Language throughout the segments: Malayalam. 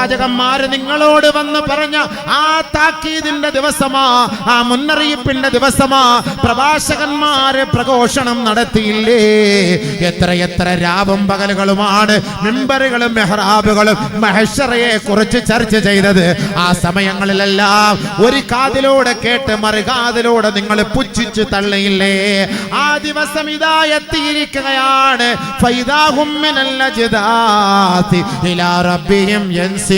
പ്രവാചകന്മാര് നിങ്ങളോട് വന്ന് പറഞ്ഞ ആ താക്കീതിന്റെ ദിവസമാ, ആ മുന്നറിയിപ്പിന്റെ ദിവസമാ. പ്രഭാഷകന്മാര് പ്രഘോഷണം നടത്തിയില്ലേ? എത്ര രാവും പകലുകളുമാണ് മിമ്പറുകളും മെഹ്റാബുകളും മഹ്ശറയെ കുറിച്ച് ചർച്ച ചെയ്തത്. ആ സമയങ്ങളിലെല്ലാം ഒരു കാതിലൂടെ കേട്ട് മറുകാതിലൂടെ നിങ്ങൾ പുച്ഛിച്ച് തള്ളിയില്ലേ? ആ ദിവസം ഇതാ എത്തിയിരിക്കുകയാണ്. ഫൈദാഹും മിനൽ അജ്ദാത്തി ഇലാ റബ്ബിഹിം യൻസിലൂൻ.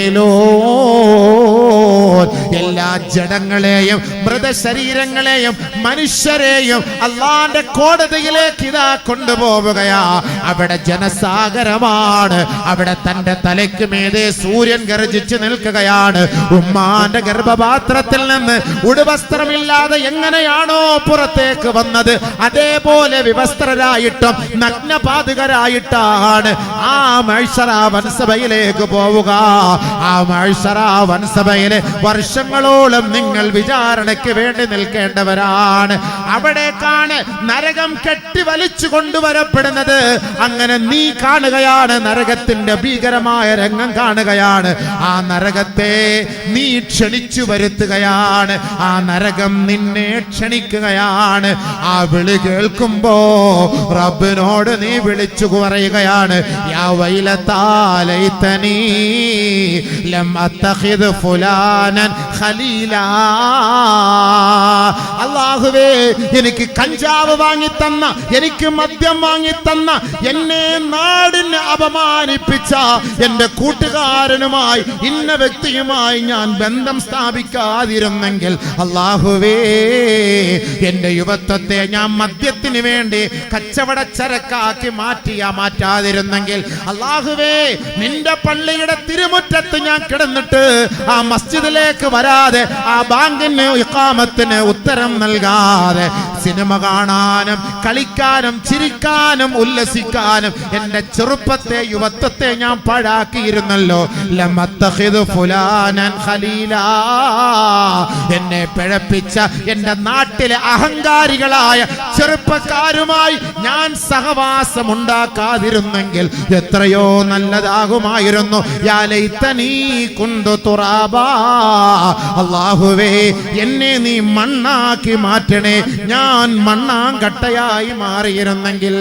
എല്ലാ ജഡങ്ങളെയും മൃതശരീരങ്ങളെയും മനുഷ്യരെയും അള്ളാന്റെ കോടതിയിലേക്ക് ഇതാ കൊണ്ടുപോവുകയാ. അവിടെ ജനസാഗരമാണ്. അവിടെ തന്റെ തലയ്ക്ക് മീതെ സൂര്യൻ ഗർജിച്ച് നിൽക്കുകയാണ്. ഉമ്മാന്റെ ഗർഭപാത്രത്തിൽ നിന്ന് ഉടുവസ്ത്രമില്ലാതെ എങ്ങനെയാണോ പുറത്തേക്ക് വന്നത്, അതേപോലെ വിവസ്ത്രരായിട്ടും നഗ്നപാതുകരായിട്ടാണ് ആ മഹ്ശറ വൻസഭയിലേക്ക് പോവുക. ആ മഹ്ശറ വൻസഭയിലെ വർഷങ്ങളോളം നിങ്ങൾ വിചാരണയ്ക്ക് വേണ്ടി നിൽക്കേണ്ടവരാണ്. അവിടേക്കാണ് നരകം കെട്ടി വലിച്ചു കൊണ്ടുവരപ്പെടുന്നത്. അങ്ങനെ നീ കാണുകയാണ്, നരകത്തിന്റെ ഭീകരമായ രംഗം കാണുകയാണ്. ആ നരകത്തെ നീ ക്ഷണിച്ചു വരുത്തുകയാണ്. ആ നരകം നിന്നെ ക്ഷണിക്കുകയാണ്. ആ വിളി കേൾക്കുമ്പോ റബ്ബിനോട് നീ വിളിച്ചു പറയുകയാണ്, യാ വൈലതാ ലൈതനീ ലം അത്തഖിദ് ഫുലാനൻ ഖലീലാ. അല്ലാഹുവേ, എനിക്ക് കഞ്ചാവ് വാങ്ങി തന്ന, എനിക്ക് മദ്യം വാങ്ങി തന്ന, എന്നെ നാടിനെ അപമാനിപ്പിച്ച എന്റെ കൂട്ടുകാരനുമായി ഇന്ന വ്യക്തിയുമായി ഞാൻ ബന്ധം സ്ഥാപിക്കാതിരുന്നെങ്കിൽ, അല്ലാഹുവേ, എന്റെ യുവത്വത്തെ ഞാൻ മദ്യത്തിന് വേണ്ടി കച്ചവടച്ചരക്കാക്കി മാറ്റാതിരുന്നെങ്കിൽ, അല്ലാഹുവേ, നിന്റെ പള്ളിയുടെ തിരുമുറ്റത്ത് ഞാൻ കിടന്നിട്ട് ആ മസ്ജിദിലേക്ക് വരാതെ, ആ ബാങ്കിന് ഇഖാമത്തിന് ഉത്തരം നൽകാതെ സിനിമ കാണാനും കളിക്കാനും ചിരിക്കാനും ഉല്ലസിക്കാനും എന്റെ ചെറുപ്പത്തെ യുവത്വത്തെ ഞാൻ പാഴാക്കിയിരുന്നല്ലോ. ലമത്തഖിദു ഫുലാനൻ ഖലീലാ. എന്നെ പിഴപ്പിച്ച എന്റെ നാട്ടിലെ അഹങ്കാരികളായ ചെറുപ്പക്കാരുമായി ഞാൻ സഹവാസം ഉണ്ടാക്കാതിരുന്നെങ്കിൽ എത്രയോ നല്ലതാകുമായിരുന്നു. യാ ലൈതനീ കുന്തു തുറാബാ. അല്ലാഹുവേ, എന്നെ നീ മണ്ണാക്കി മാറ്റണേ. ഞാൻ മണ്ണാങ്കട്ടയായി മാറിയിരുന്നെങ്കിൽ.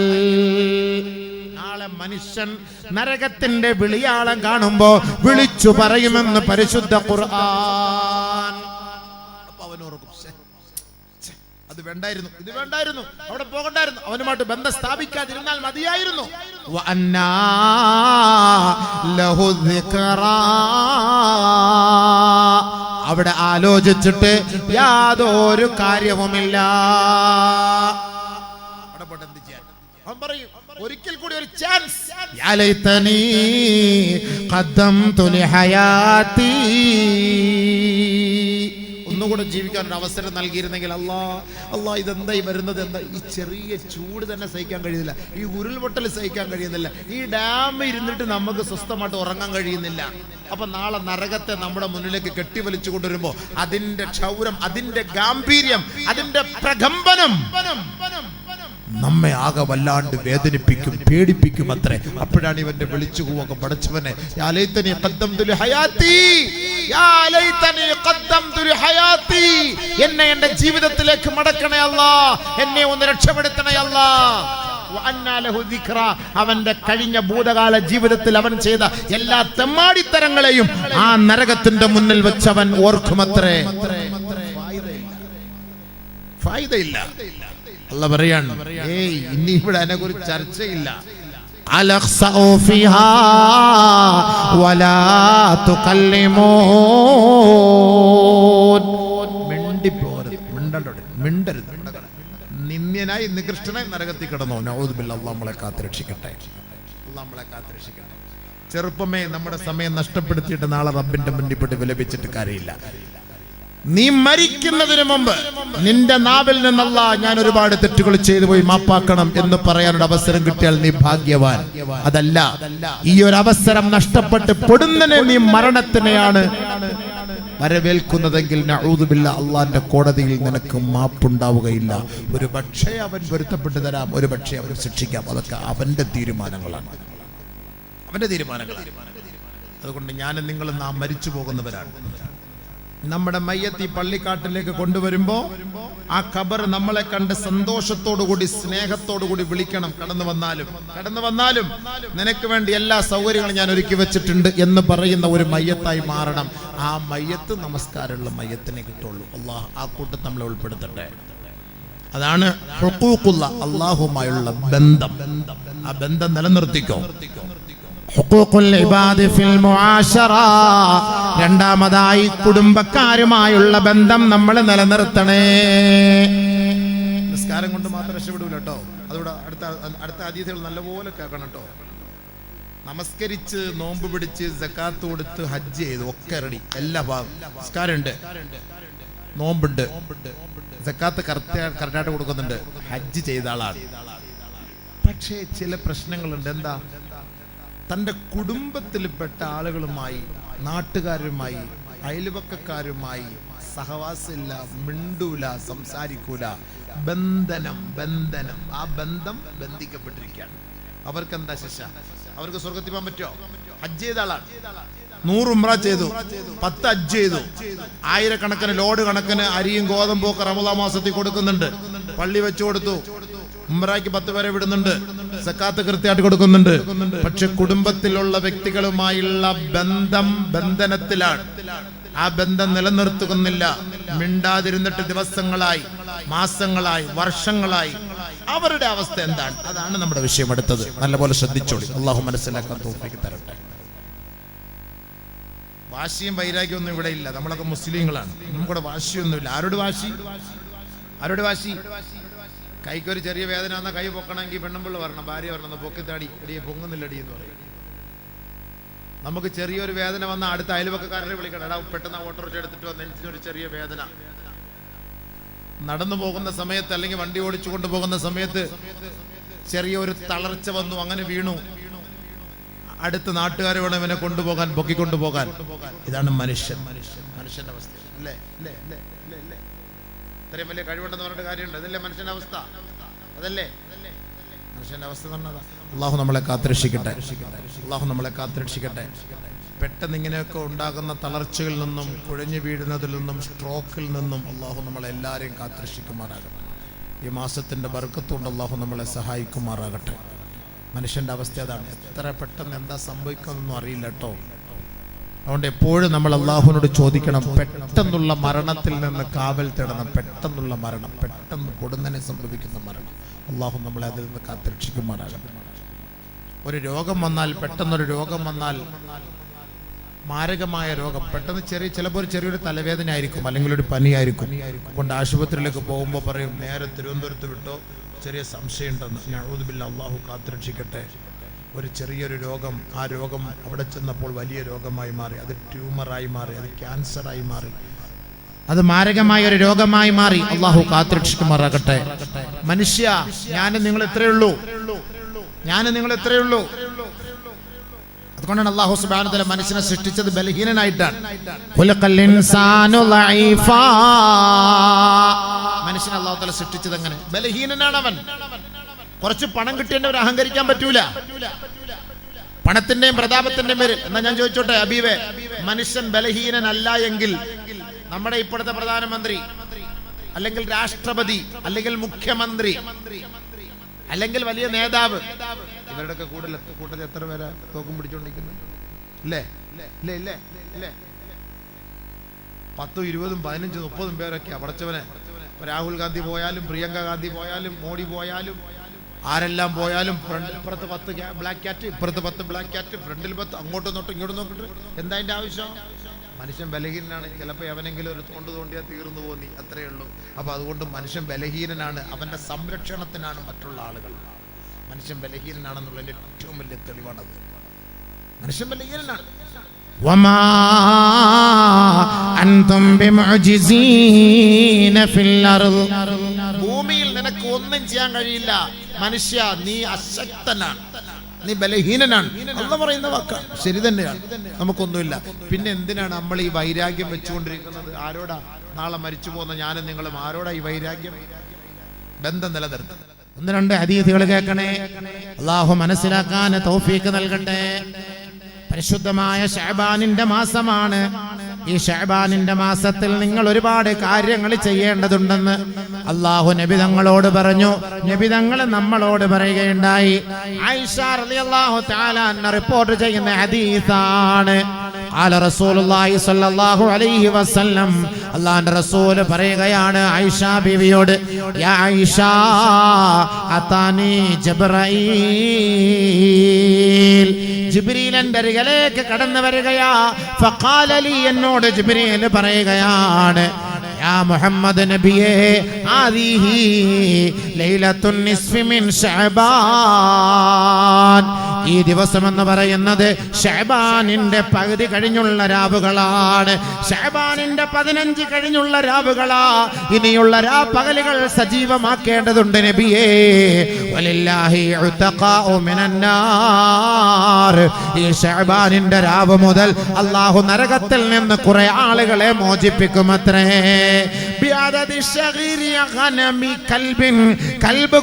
നാളെ മനുഷ്യൻ നരകത്തിന്റെ വിളിയാളം കാണുമ്പോ വിളിച്ചു പറയുമെന്ന് പരിശുദ്ധ ഖുർആൻ. അത് വേണ്ടായിരുന്നു, ഇത് വേണ്ടായിരുന്നു, അവിടെ പോകണ്ടായിരുന്നു, അവനുമായിട്ട് ബന്ധം സ്ഥാപിക്കാതിരുന്നാൽ മതിയായിരുന്നു. അവിടെ ആലോചിച്ചിട്ട് യാതൊരു കാര്യവുമില്ല. അവൻ പറയും, ഒരിക്കൽ കൂടി ഒരു ചാൻസ്. യാ ലൈതനീ ഖദ്ദംതു ലിഹയാതി. ഒന്നുകൂടെ ജീവിക്കാൻ ഒരു അവസരം നൽകിയിരുന്നെങ്കിൽ. അല്ലാ, ഇതെന്തായി വരുന്നത്? എന്താ ഈ ചെറിയ ചൂട് തന്നെ സഹിക്കാൻ കഴിയുന്നില്ല, ഈ ഉരുൾപൊട്ടൽ സഹിക്കാൻ കഴിയുന്നില്ല, ഈ ഡാം ഇരുന്നിട്ട് നമുക്ക് സ്വസ്ഥമായിട്ട് ഉറങ്ങാൻ കഴിയുന്നില്ല. അപ്പൊ നാളെ നരകത്തെ നമ്മുടെ മുന്നിലേക്ക് കെട്ടിവലിച്ചു കൊണ്ടുവരുമ്പോ അതിന്റെ ക്ഷൗരം, അതിന്റെ ഗാംഭീര്യം, അതിന്റെ പ്രകമ്പനം നമ്മെ ആകെ വല്ലാണ്ട് വേദനിപ്പിക്കും, പേടിപ്പിക്കും അത്രേ. അപ്പോഴാണ് ഇവന്റെ വിളിച്ചു പോവൊക്കെ, പടച്ചവനെ, യാ ലൈതനീ ഖദ്ദംതു ലിഹയാതി, യാ ലൈതനീ ഖദ്ദംതു ലിഹയാതി. എന്നെ എന്റെ ജീവിതത്തിലേക്ക് മടക്കണേ അല്ലാ, എന്നെ ഒന്ന് രക്ഷപ്പെടുത്തണേ അല്ലാ. അവന്റെ കഴിഞ്ഞ ഭൂതകാല ജീവിതത്തിൽ അവൻ ചെയ്ത എല്ലാ തെമ്മാടിത്തരങ്ങളെയും ആ നരകത്തിന്റെ മുന്നിൽ വെച്ചവൻ ഓർക്കുമത്രേ. ഫായിദയില്ല. അല്ലാഹു പറയാണ്, ഏയ് ഇനി ഇവിടെ അതിനെ കുറിച്ച് ചർച്ചയില്ല. അലഖ്സഉ ഫിഹാ വലാ തുകല്ലിമൂൻ. മിണ്ടരുത്. നിന്ദ്യനായി നികൃഷ്ടനായി നരകത്തിൽ കിടന്നോ. നഊദു ബില്ലാഹ്. അല്ലാഹു നമ്മളെ കാത്തുരക്ഷിക്കട്ടെ. ചെറുപ്പമേ, നമ്മുടെ സമയം നഷ്ടപ്പെടുത്തിയിട്ട് നാളെ റബ്ബിന്റെ മുന്നിൽപ്പെട്ട് വിലപിച്ചിട്ട് കാര്യമില്ല. നീ മരിക്കുന്നതിന് മുമ്പ് നിന്റെ നാവിൽ നിന്നല്ല, ഞാൻ ഒരുപാട് തെറ്റുകൾ ചെയ്തു പോയി, മാപ്പാക്കണം എന്ന് പറയാനൊരു അവസരം കിട്ടിയാൽ നീ ഭാഗ്യവാൻ. അതല്ല, ഈ ഒരു അവസരം നഷ്ടപ്പെട്ട് പൊടുന്നനെ നീ മരണത്തിനെയാണ് വരവേൽക്കുന്നതെങ്കിൽ നഊദു ബില്ലാഹ്, അള്ളാന്റെ കോടതിയിൽ നിനക്ക് മാപ്പുണ്ടാവുകയില്ല. ഒരു പക്ഷേ അവൻ പൊരുത്തപ്പെട്ടു തരാം, ഒരു പക്ഷേ അവൻ ശിക്ഷിക്കാം. അതൊക്കെ അവന്റെ തീരുമാനങ്ങളാണ്. അതുകൊണ്ട് ഞാനും നിങ്ങളും നാം മരിച്ചു പോകുന്നവരാണ്. നമ്മുടെ മയ്യത്ത് ഈ പള്ളിക്കാട്ടിലേക്ക് കൊണ്ടുവരുമ്പോ ആ ഖബർ നമ്മളെ കണ്ട് സന്തോഷത്തോടുകൂടി സ്നേഹത്തോടുകൂടി വിളിക്കണം. കടന്നു വന്നാലും നിനക്ക് വേണ്ടി എല്ലാ സൗകര്യങ്ങളും ഞാൻ ഒരുക്കി വെച്ചിട്ടുണ്ട് എന്ന് പറയുന്ന ഒരു മയ്യത്തായി മാറണം. ആ മയ്യത്ത് നമസ്കാരമുള്ള മയ്യത്തിനെ കിട്ടുള്ളൂ. അള്ളാഹ് ആ കൂട്ടത്തിൽ നമ്മളെ ഉൾപ്പെടുത്തട്ടെ. അതാണ് ഹുഖൂഖുള്ള അള്ളാഹുമായുള്ള ബന്ധം. ആ ബന്ധം നിലനിർത്തിക്കോ. ഹുഖൂഖുൽ ഇബാദി ഫിൽ മുആശറ, രണ്ടാമതായി കുടുംബക്കാരുമായുള്ള ബന്ധം നമ്മൾ നിലനിർത്തണേ. നിസ്കാരം കൊണ്ട് മാത്രം രക്ഷപ്പെടൂല കേട്ടോ. അതോടെ അടുത്ത ഹദീസുകൾ നല്ലപോലെ കേൾക്കണം കേട്ടോ. നമസ്കരിച്ച് നോമ്പ് പിടിച്ച് സക്കാത്ത് കൊടുത്ത് ഹജ്ജ് ചെയ്തു ഒക്കെ റെഡി, എല്ലാ ഭാഗം നിസ്കാരമുണ്ട്, നോമ്പുണ്ട്, സക്കാത്ത് കറക്റ്റായിട്ട് കൊടുക്കുന്നുണ്ട്, ഹജ്ജ് ചെയ്ത ആളാണ്. പക്ഷേ ചില പ്രശ്നങ്ങളുണ്ട്. എന്താ? തൻ്റെ കുടുംബത്തിൽപ്പെട്ട ആളുകളുമായി, നാട്ടുകാരുമായി, അയൽവക്കക്കാരുമായി സഹവാസമില്ല, മിണ്ടൂല, സംസാരിക്കൂല. ബന്ധനം ആ ബന്ധം ബന്ധിക്കപ്പെട്ടിരിക്കുകയാണ്. അവർക്ക് എന്താ ശിക്ഷ? അവർക്ക് സ്വർഗത്തിൽ പോകാൻ പറ്റുമോ? ഹജ്ജ് ചെയ്ത ആളാണ്, 100 ഉംറ ചെയ്തു, 10 ഹജ്ജ് ചെയ്തു, ആയിരക്കണക്കിന് ലോഡ് കണക്കിന് അരിയും ഗോതമ്പും ഒക്കെ റമദാൻ മാസത്തിൽ കൊടുക്കുന്നുണ്ട്, പള്ളി വെച്ചു കൊടുത്തു, ഉംറയ്ക്ക് 10 പേരെ വിടുന്നുണ്ട്, സക്കാത്ത് കൃത്യമായിട്ട് കൊടുക്കുന്നുണ്ട്. പക്ഷെ കുടുംബത്തിലുള്ള വ്യക്തികളുമായുള്ള ബന്ധനത്തിലാണ്. ആ ബന്ധം നിലനിർത്തുന്നില്ല. മിണ്ടാതിരുന്നിട്ട് ദിവസങ്ങളായി, മാസങ്ങളായി, വർഷങ്ങളായി. അവരുടെ അവസ്ഥ എന്താണ്? അതാണ് നമ്മുടെ വിഷയം. അടുത്തത് നല്ലപോലെ ശ്രദ്ധിച്ചോളി. അള്ളാഹു മനസ്സിലാക്കാൻ തൗഫീഖ് തരട്ടെ. വാശിയും വൈരാഗ്യമൊന്നും ഇവിടെ ഇല്ല. നമ്മളൊക്കെ മുസ്ലിങ്ങളാണ്, നമുക്കിവിടെ വാശിയൊന്നുമില്ല. ആരോട് വാശി? കൈക്കൊരു ചെറിയ വേദന വന്നാൽ കൈ പൊക്കണമെങ്കിൽ പെണ്ണുമ്പിള്ള വരണം, ഭാര്യ വരണം, പൊക്കിത്താടി എടിയെ പൊങ്ങുന്നില്ലടി എന്ന് പറയും. നമുക്ക് ചെറിയൊരു വേദന വന്നാൽ അടുത്ത അയൽവക്കക്കാരനെ വിളിക്കണം, എടാ പെട്ടെന്ന് ഓട്ടോറിക്ഷ എടുത്തിട്ട് വന്ന് നെഞ്ചിനൊരു ചെറിയ വേദന. നടന്നു പോകുന്ന സമയത്ത് അല്ലെങ്കിൽ വണ്ടി ഓടിച്ചു കൊണ്ടുപോകുന്ന സമയത്ത് ചെറിയൊരു തളർച്ച വന്നു, അങ്ങനെ വീണു, അടുത്ത നാട്ടുകാരെ വേണം ഇവനെ കൊണ്ടുപോകാൻ, പൊക്കിക്കൊണ്ടുപോകാൻ. ഇതാണ് മനുഷ്യന്റെ അവസ്ഥ. അല്ലേ? ഇത്രയും വലിയ കഴിവുണ്ടെന്ന് പറഞ്ഞിട്ട് കാര്യമുണ്ട്? അതല്ലേ മനുഷ്യന്റെ അവസ്ഥ? അതല്ലേ മനുഷ്യന്റെ അവസ്ഥ പറഞ്ഞതാ. അള്ളാഹു നമ്മളെ കാത്തുരക്ഷിക്കട്ടെ. പെട്ടെന്ന് ഇങ്ങനെയൊക്കെ ഉണ്ടാകുന്ന തളർച്ചയിൽ നിന്നും, കുഴഞ്ഞു വീഴുന്നതിൽ നിന്നും, സ്ട്രോക്കിൽ നിന്നും അള്ളാഹു നമ്മളെല്ലാവരെയും കാത്തുരക്ഷിക്കുമാറാകട്ടെ. ഈ മാസത്തിന്റെ ബർക്കത്തുകൊണ്ട് അള്ളാഹു നമ്മളെ സഹായിക്കുമാറാകട്ടെ. മനുഷ്യന്റെ അവസ്ഥ അതാണ്. എത്ര പെട്ടെന്ന് എന്താ സംഭവിക്കുന്നൊന്നും അറിയില്ല കേട്ടോ. അതുകൊണ്ട് എപ്പോഴും നമ്മൾ അള്ളാഹുവിനോട് ചോദിക്കണം, പെട്ടെന്നുള്ള മരണത്തിൽ നിന്ന് കാവൽ തേടണം. പെട്ടെന്നുള്ള മരണം, പെട്ടെന്ന് പൊടുന്നനെ സംഭവിക്കുന്ന മരണം, അള്ളാഹു നമ്മളെ അതിൽ നിന്ന് കാത്തുരക്ഷിക്കുമാറാകട്ടെ. ഒരു രോഗം വന്നാൽ, പെട്ടെന്നൊരു രോഗം വന്നാൽ, മാരകമായ രോഗം, പെട്ടെന്ന് ചിലപ്പോൾ ചെറിയൊരു തലവേദന ആയിരിക്കും, അല്ലെങ്കിൽ ഒരു പനിയായിരിക്കും. കൊണ്ട് ആശുപത്രിയിലേക്ക് പോകുമ്പോൾ പറയും, നേരെ തിരുവനന്തപുരത്ത് വിട്ടോ, ചെറിയ സംശയം ഉണ്ടെന്ന്. നഊദു ബില്ലാഹ്, അള്ളാഹു കാത്തുരക്ഷിക്കട്ടെ. ഒരു ചെറിയൊരു രോഗം, ആ രോഗം അവിടെ ചെന്നപ്പോൾ വലിയ രോഗമായി മാറി, അത് ട്യൂമറായി മാറി, അത് ക്യാൻസറായി മാറി, അത് മാരകമായ ഒരു രോഗമായി മാറി. അള്ളാഹു കാത്തുരക്ഷിക്കുമാറാകട്ടെ. മനുഷ്യ, ഞാനും നിങ്ങൾ എത്രയേ ഉള്ളൂ. അതുകൊണ്ടാണ് അല്ലാഹു സുബ്ഹാനഹു വ തആല മനുഷ്യനെ സൃഷ്ടിച്ചത് ബലഹീനനായിട്ടാണ്. ഖുലിഖൽ ഇൻസാനു ലഈഫാ, മനുഷ്യനെ അല്ലാഹു തആല സൃഷ്ടിച്ചത് അങ്ങനെ ബലഹീനനാണ്. അവൻ കുറച്ച് പണം കിട്ടിയവൻ അഹങ്കരിക്കാൻ പറ്റൂല, പണത്തിന്റെയും പ്രതാപത്തിന്റെയും പേരിൽ. എന്നാ ഞാൻ ചോദിച്ചോട്ടെ അബീബേ, മനുഷ്യൻ ബലഹീനനല്ല എങ്കിൽ നമ്മുടെ ഇപ്പോഴത്തെ പ്രധാനമന്ത്രി, അല്ലെങ്കിൽ രാഷ്ട്രപതി, അല്ലെങ്കിൽ മുഖ്യമന്ത്രി, അല്ലെങ്കിൽ വലിയ നേതാവ്, ഇവരുടെയൊക്കെ കൂട്ടത്തിൽ എത്ര പേരാ തോക്കും പിടിച്ചോണ്ടിരിക്കുന്നത്? ഇല്ലേ? 10, 20, 15, 30 പേരൊക്കെ അടച്ചവനെ. രാഹുൽ ഗാന്ധി പോയാലും, പ്രിയങ്ക ഗാന്ധി പോയാലും, മോഡി പോയാലും, ആരെല്ലാം പോയാലും ഇപ്പുറത്ത് 10 ബ്ലാക്ക് ക്യാറ്റ്, ഇപ്പുറത്ത് 10 ബ്ലാക്ക് ക്യാറ്റ്, ഫ്രണ്ടിൽ 10, അങ്ങോട്ടും ഇങ്ങോട്ടും നോക്കിട്ട് എന്താ അതിന്റെ ആവശ്യം? മനുഷ്യൻ ബലഹീനനാണ്. ചിലപ്പോൾ അവനെങ്കിലും ഒരു തോണ്ടിയാൽ തീർന്നു പോന്നി, അത്രയേ ഉള്ളൂ. അപ്പൊ അതുകൊണ്ട് മനുഷ്യൻ ബലഹീനനാണ്. അവന്റെ സംരക്ഷണത്തിനാണ് മറ്റുള്ള ആളുകൾ. മനുഷ്യൻ ബലഹീനനാണെന്നുള്ളതിന്റെ ഏറ്റവും വലിയ തെളിവാണത്. മനുഷ്യൻ ബലഹീനനാണ്. വമാ അൻതും ബിമുഅ്ജിസീന ഫിൽ അർദ്, ഭൂമിയിൽ നിനക്ക് ഒന്നും ചെയ്യാൻ കഴിയില്ല. മനുഷ്യ, നീ അശക്തനാണ്, നീ ബലഹീനനാണ്. അല്ലാഹു പറയുന്ന വാക്കാണ്, ശരി തന്നെയാണ്. നമുക്കൊന്നുമില്ല. പിന്നെ എന്തിനാണ് നമ്മൾ ഈ വൈരാഗ്യം വെച്ചുകൊണ്ടിരിക്കുന്നത്? ആരോടാ? നാളെ മരിച്ചു പോകുന്ന ഞാനും നിങ്ങളും ആരോടാ ഈ വൈരാഗ്യം? ബന്ധം നിലനിർത്തും. 1-2 ഹദീസുകൾ കേൾക്കണേ. അല്ലാഹു മനസ്സിലാക്കാൻ തൗഫീഖ് നൽകട്ടെ. പരിശുദ്ധമായ ശഅബാനിന്റെ മാസമാണ്. ഈ ശഅബാനിന്റെ മാസത്തിൽ നിങ്ങൾ ഒരുപാട് കാര്യങ്ങൾ ചെയ്യേണ്ടതുണ്ടെന്ന് അല്ലാഹു നബി തങ്ങളോട് പറഞ്ഞു. നബി തങ്ങൾ നമ്മളോട് പറയുകയുണ്ടായി. ആയിഷ റളിയല്ലാഹു തആല അൻഹ റിപ്പോർട്ട് ചെയ്യുന്ന ഹദീസാണ്. ഖാല റസൂലുള്ളാഹി സ്വല്ലല്ലാഹു അലൈഹി വസല്ലം, അല്ലാഹുവിന്റെ റസൂൽ പറയുകയാണ് ആയിഷ ബീവിയോട്, യാ ആയിഷ അതാനി ജിബ്രീൽ, ജിബ്രീൽ എൻ്റെ അരികിലേക്ക് കടന്നു വരികയാ. ഫഖാല ലി, എന്നോട് ജിബ്രീൽ പറയുകയാണ്, യാ മുഹമ്മദ് നബിയേ, ആദിഹി ലൈലത്തുൻ നിസ്ഫി മിൻ ശഅബാൻ, ഈ ദിവസം എന്ന് പറയുന്നത് ശഅബാനിന്റെ പകുതി കഴിഞ്ഞുള്ള രാവുകളാണ്. ശഅബാനിന്റെ 15 കഴിഞ്ഞുള്ള രാവുകളാ. ഇനിയുള്ള പകലുകൾ സജീവമാക്കേണ്ടതുണ്ട് നബിയേ. വലില്ലാഹി ഉതഖാഉ മിനന്നാർ, ഈ ശഅബാനിന്റെ രാവ് മുതൽ അല്ലാഹു നരകത്തിൽ നിന്ന് കുറെ ആളുകളെ മോചിപ്പിക്കുമത്രേ. ബിഅദദി ശഗീരി ഗനമി കൽബിൻ, കൽബ്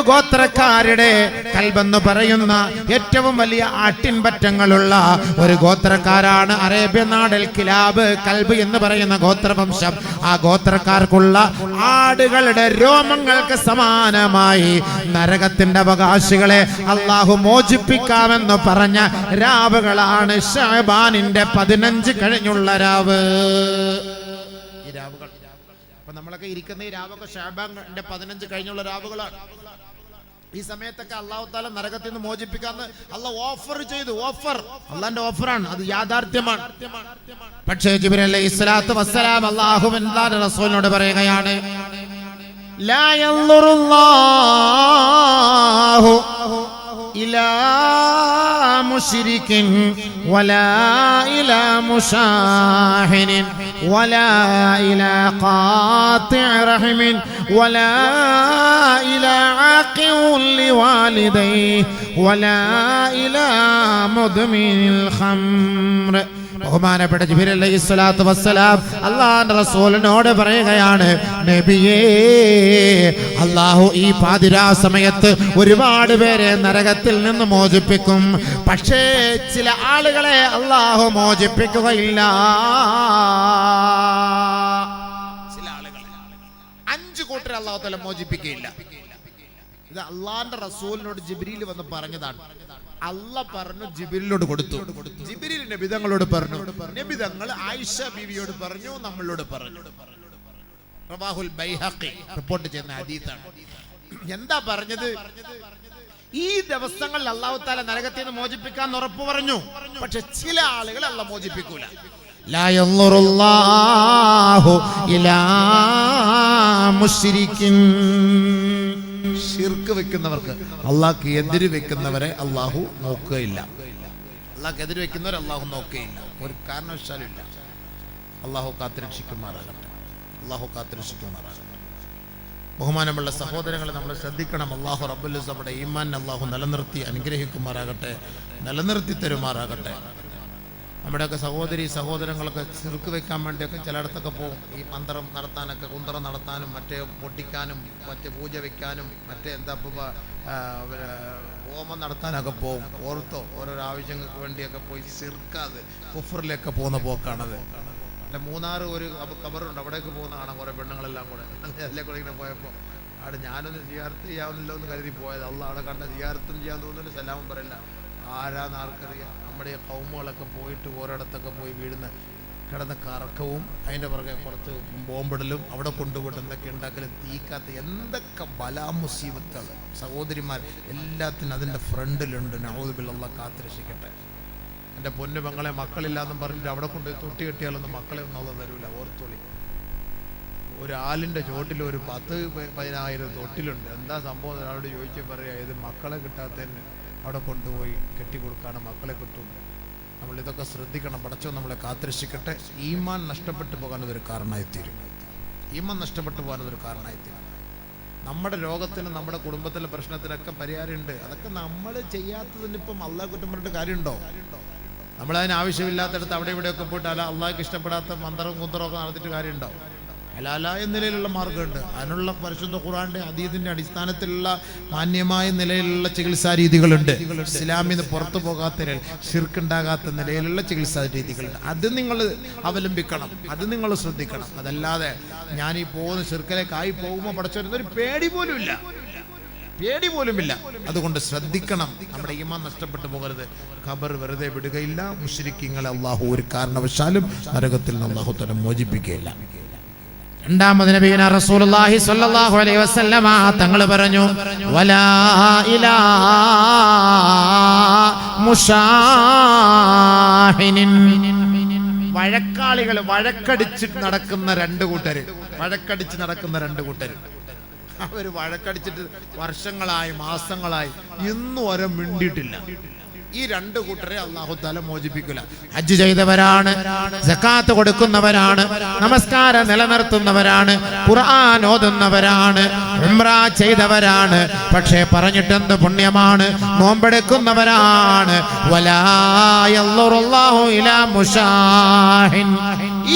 ഗോത്രക്കാരുടെ കൽബെന്ന് പറയുന്ന ഏറ്റവും വലിയ ആട്ടിൻപറ്റങ്ങളുള്ള ഒരു ഗോത്രക്കാരാണ് അറേബ്യൻ നാടിൽ കിലാബ്, കൽബ് എന്ന് പറയുന്ന ഗോത്രവംശം. ആ ഗോത്രക്കാർക്കുള്ള ആടുകളുടെ രോമങ്ങൾക്ക് സമാനമായി നരകത്തിന്റെ അവകാശികളെ അല്ലാഹു മോചിപ്പിക്കാമെന്ന് പറഞ്ഞ രാവുകളാണ് ശഅബാനിന്റെ 15 കഴിഞ്ഞുള്ള രാവ്. ഈ രാവുകൾ അപ്പൊ നമ്മളൊക്കെ ഇരിക്കുന്ന ഈ രാവൊക്കെ ശഅബാനിന്റെ 15 കഴിഞ്ഞുള്ള രാവുകളാണ്. ഈ സമയത്തൊക്കെ അല്ലാഹു തആല നരകത്തിൽ നിന്ന് മോചിപ്പിക്കാന്ന് അല്ലാഹു ഓഫർ ചെയ്തു. ഓഫർ അല്ലാഹുവിന്റെ ഓഫറാണ്, അത് യാഥാർത്ഥ്യമാണ്. പക്ഷേ ജിബ്രീൽ അലൈഹിസ്സലാത്തു വസ്സലാം അല്ലാഹുവിന്റെ റസൂലിനോട് പറയുകയാണ്, ലാ യൻദുറുല്ലാഹു ഇലാ മുശ്രികിൻ വലാ ഇലാ മുശാഹിനിൻ വലാ ഇലാ ഖാതിഇ റഹിമിൻ വലാ ഇലാ ആഖിഉൻ ലിവാലിദൈഹി വലാ ഇലാ മുദ്മിനിൽ ഖംർ. ബഹുമാനപ്പെട്ട ജിബ്രീൽ അലൈഹിസ്സലാത്തു വസ്സലാം അല്ലാഹുവിന്റെ റസൂലിനോട് പറയുകയാണ്, നബിയേ, അല്ലാഹു ഈ പാതിരാ സമയത്ത് ഒരുപാട് പേരെ നരകത്തിൽ നിന്ന് മോചിപ്പിക്കും. പക്ഷേ ചില ആളുകളെ അല്ലാഹു മോചിപ്പിക്കുകയില്ല. ചില ആളുകളെ 5 കൂട്ടരെ അല്ലാഹു തആല മോചിപ്പിക്കുകയില്ല. ഇത് അല്ലാഹുവിന്റെ റസൂലിനോട് ജിബ്രീൽ വന്ന് പറഞ്ഞതാണ്. അല്ലാഹ് പറഞ്ഞു, ജിബ്രീലിനോട് കൊടുത്തു. ജിബ്രീൽ നബി തങ്ങളോട് പറഞ്ഞു, നബി തങ്ങൾ ആയിഷ ബീവിയോട് പറഞ്ഞു, നമ്മളോട് പറഞ്ഞു. റവാഹുൽ ബൈഹഖി റിപ്പോർട്ട് ചെയ്യുന്ന ഹദീസാണ്. എന്താ പറഞ്ഞത്? ഈ ദിവസങ്ങളിൽ അല്ലാഹു തആല നരകത്തിൽ നിന്ന് മോചിപ്പിക്കാൻ ഉറപ്പ് പറഞ്ഞു. പക്ഷെ ചില ആളുകൾ അല്ലാഹു മോചിപ്പിക്കൂല. ലാ യൻദുറുല്ലാഹു ഇലാ മുശ്രികിൻ, ശിർക്ക് വെക്കുന്നവർക്ക്, അള്ളാഹ്ക്ക് എതിര് വെക്കുന്നവരെ അള്ളാഹു നോക്കുകയില്ല. അള്ളാഹ്ക്ക് എതിര് വെക്കുന്നവരെ അള്ളാഹു നോക്കുകയില്ല, ഒരു കാരണവശാലും ഇല്ല. അള്ളാഹു കാത്തുരക്ഷിക്കുമാറാകട്ടെ, അള്ളാഹു കാത്തുരക്ഷിക്കുമാറാകട്ടെ. ബഹുമാനമുള്ള സഹോദരങ്ങളെ, നമ്മൾ ശ്രദ്ധിക്കണം. അള്ളാഹു റബ്ബുൽ ഇസ്സ നമ്മുടെ ഈമാൻ അള്ളാഹു നിലനിർത്തി അനുഗ്രഹിക്കുമാറാകട്ടെ, നിലനിർത്തി തരുമാറാകട്ടെ. നമ്മുടെയൊക്കെ സഹോദരങ്ങളൊക്കെ ചെറുക്ക് വെക്കാൻ വേണ്ടിയൊക്കെ ചിലയിടത്തൊക്കെ പോകും. ഈ മന്ത്രം നടത്താനൊക്കെ, കുന്തറം നടത്താനും, മറ്റേ പൊട്ടിക്കാനും, മറ്റേ പൂജ വെക്കാനും, മറ്റേ ഹോമം നടത്താനൊക്കെ പോകും. ഓരോരോ ആവശ്യങ്ങൾക്ക് വേണ്ടിയൊക്കെ പോയി ചെറുക്കാതെ കുഫറിലേക്ക് പോകുന്ന പോക്കാണത്. അല്ല, മൂന്നാർ ഒരു കബറുണ്ട്, അവിടേക്ക് പോകുന്ന കാണാം കുറേ പെണ്ണുങ്ങളെല്ലാം കൂടെ. അതിലെ കൂടെ ഇങ്ങനെ പോയപ്പോൾ അവിടെ ഞാനൊന്ന് സിയാറത്ത് ചെയ്യാവുന്നില്ലോ എന്ന് കരുതി പോയത്. അള്ളാഹ് അവിടെ കണ്ട സിയാറത്തും ചെയ്യാൻ തോന്നുന്നില്ല, സലാമും പറയില്ല. ആരാന്ന് ആർക്കറിയാം? നമ്മുടെ ഈ കൗമുകളൊക്കെ പോയിട്ട് ഓരോടത്തൊക്കെ പോയി വീഴുന്ന കിടന്ന കറക്കവും അതിൻ്റെ പുറകെ പുറത്ത് ബോംബിടലും അവിടെ കൊണ്ടുപോയിട്ട് എന്തൊക്കെ ഉണ്ടാക്കലും തീക്കാത്ത എന്തൊക്കെ ബലാമുസീബത്തുകൾ സഹോദരിമാർ എല്ലാത്തിനും അതിൻ്റെ ഫ്രണ്ടിലുണ്ട്. നഊദു ബില്ലാഹ് കാത്തുരക്ഷിക്കട്ടെ. എൻ്റെ പൊന്നു പെങ്ങളെ, മക്കളില്ലാന്നും പറഞ്ഞിട്ട് അവിടെ കൊണ്ടുപോയി തൊട്ടി കെട്ടിയാലൊന്നും മക്കളെ ഒന്നും അത് തരൂല. ഓർത്തോളി, ഒരു ആലിൻ്റെ ചോട്ടിൽ ഒരു 10,000-15,000 തൊട്ടിലുണ്ട്. എന്താ സംഭവം ഒരാളോട് ചോദിച്ചു പറയുക, ഇത് മക്കളെ കിട്ടാത്തതിന് അവിടെ കൊണ്ടുപോയി കെട്ടിക്കൊടുക്കാണ്, മക്കളെ കിട്ടും. നമ്മളിതൊക്കെ ശ്രദ്ധിക്കണം. പടച്ചവൻ നമ്മളെ കാത്തുരക്ഷിക്കട്ടെ. ഈമാൻ നഷ്ടപ്പെട്ടു പോകാനതൊരു കാരണമായിത്തീരും. ഈമാൻ നഷ്ടപ്പെട്ടു പോകാനതൊരു കാരണമായിത്തീരും. നമ്മുടെ രോഗത്തിന്, നമ്മുടെ കുടുംബത്തിലെ പ്രശ്നത്തിനൊക്കെ പരിഹാരമുണ്ട്. അതൊക്കെ നമ്മൾ ചെയ്യാത്തതിന് ഇപ്പം അള്ളാഹ് കുറ്റം പറഞ്ഞിട്ട് കാര്യമുണ്ടോ? നമ്മളതിന് ആവശ്യമില്ലാത്തടത്ത് അവിടെ ഇവിടെയൊക്കെ പോയിട്ട് അല്ല അള്ളാഹ്ക്ക് ഇഷ്ടപ്പെടാത്ത മന്ത്രവും കുന്തറവും ഒക്കെ നടത്തിയിട്ട് കാര്യമുണ്ടോ? ഹലാലായ നിലയിലുള്ള മാർഗമുണ്ട്. അതിനുള്ള പരിശുദ്ധ ഖുർആന്റെ ഹദീസിന്റെ അടിസ്ഥാനത്തിലുള്ള മാന്യമായ നിലയിലുള്ള ചികിത്സാ രീതികളുണ്ട്. ഇസ്ലാമിൽ നിന്ന് പുറത്തു പോകാത്ത നിലയിൽ, ശിർക്കുണ്ടാകാത്ത നിലയിലുള്ള ചികിത്സാ രീതികളുണ്ട്. അത് നിങ്ങൾ അവലംബിക്കണം, അത് നിങ്ങൾ ശ്രദ്ധിക്കണം. അതല്ലാതെ ഞാൻ ഈ പോകുന്ന ശിർക്കിലേക്കായി പോകുമ്പോൾ പഠിച്ചൊരു പേടി പോലുമില്ല. അതുകൊണ്ട് ശ്രദ്ധിക്കണം, നമ്മുടെ ഈമാൻ നഷ്ടപ്പെട്ടു പോകരുത്. ഖബർ വെറുതെ വിടുകയില്ല. മുശ്രിക്കീങ്ങളെ അള്ളാഹു ഒരു കാരണവശാലും നരകത്തിൽ നിന്ന് അള്ളാഹു തആല മോചിപ്പിക്കുകയില്ല. രണ്ടാമത് നബിയുനാ റസൂലുള്ളാഹി സ്വല്ലല്ലാഹു അലൈഹി വസല്ലമ തങ്ങൾ പറഞ്ഞു, വലാ ഇലാ മുശാഹിനിൻ. വഴക്കാളികൾ, വഴക്കടിച്ച് നടക്കുന്ന രണ്ട് കൂട്ടര്, അവർ വഴക്കടിച്ചിട്ട് വർഷങ്ങളായി, മാസങ്ങളായി, ഇന്നും ഓരോ മിണ്ടിയിട്ടില്ല. ഈ രണ്ട് കൂട്ടരെ അല്ലാഹു തആല മോചിപ്പിക്കില്ല. ഹജ്ജ് ചെയ്തവരാണ്, സക്കാത്ത് കൊടുക്കുന്നവരാണ്, നമസ്കാരം നിലനിർത്തുന്നവരാണ്, ഖുർആൻ ഓതുന്നവരാണ്, ഉംറ ചെയ്തവരാണ്. പക്ഷേ പറഞ്ഞിട്ടെന്ത് പുണ്യമാണ്, നോമ്പെടുക്കുന്നവരാണ്. വലാ യൻളുറുല്ലാഹു ഇലാ മുശാഹിൻ.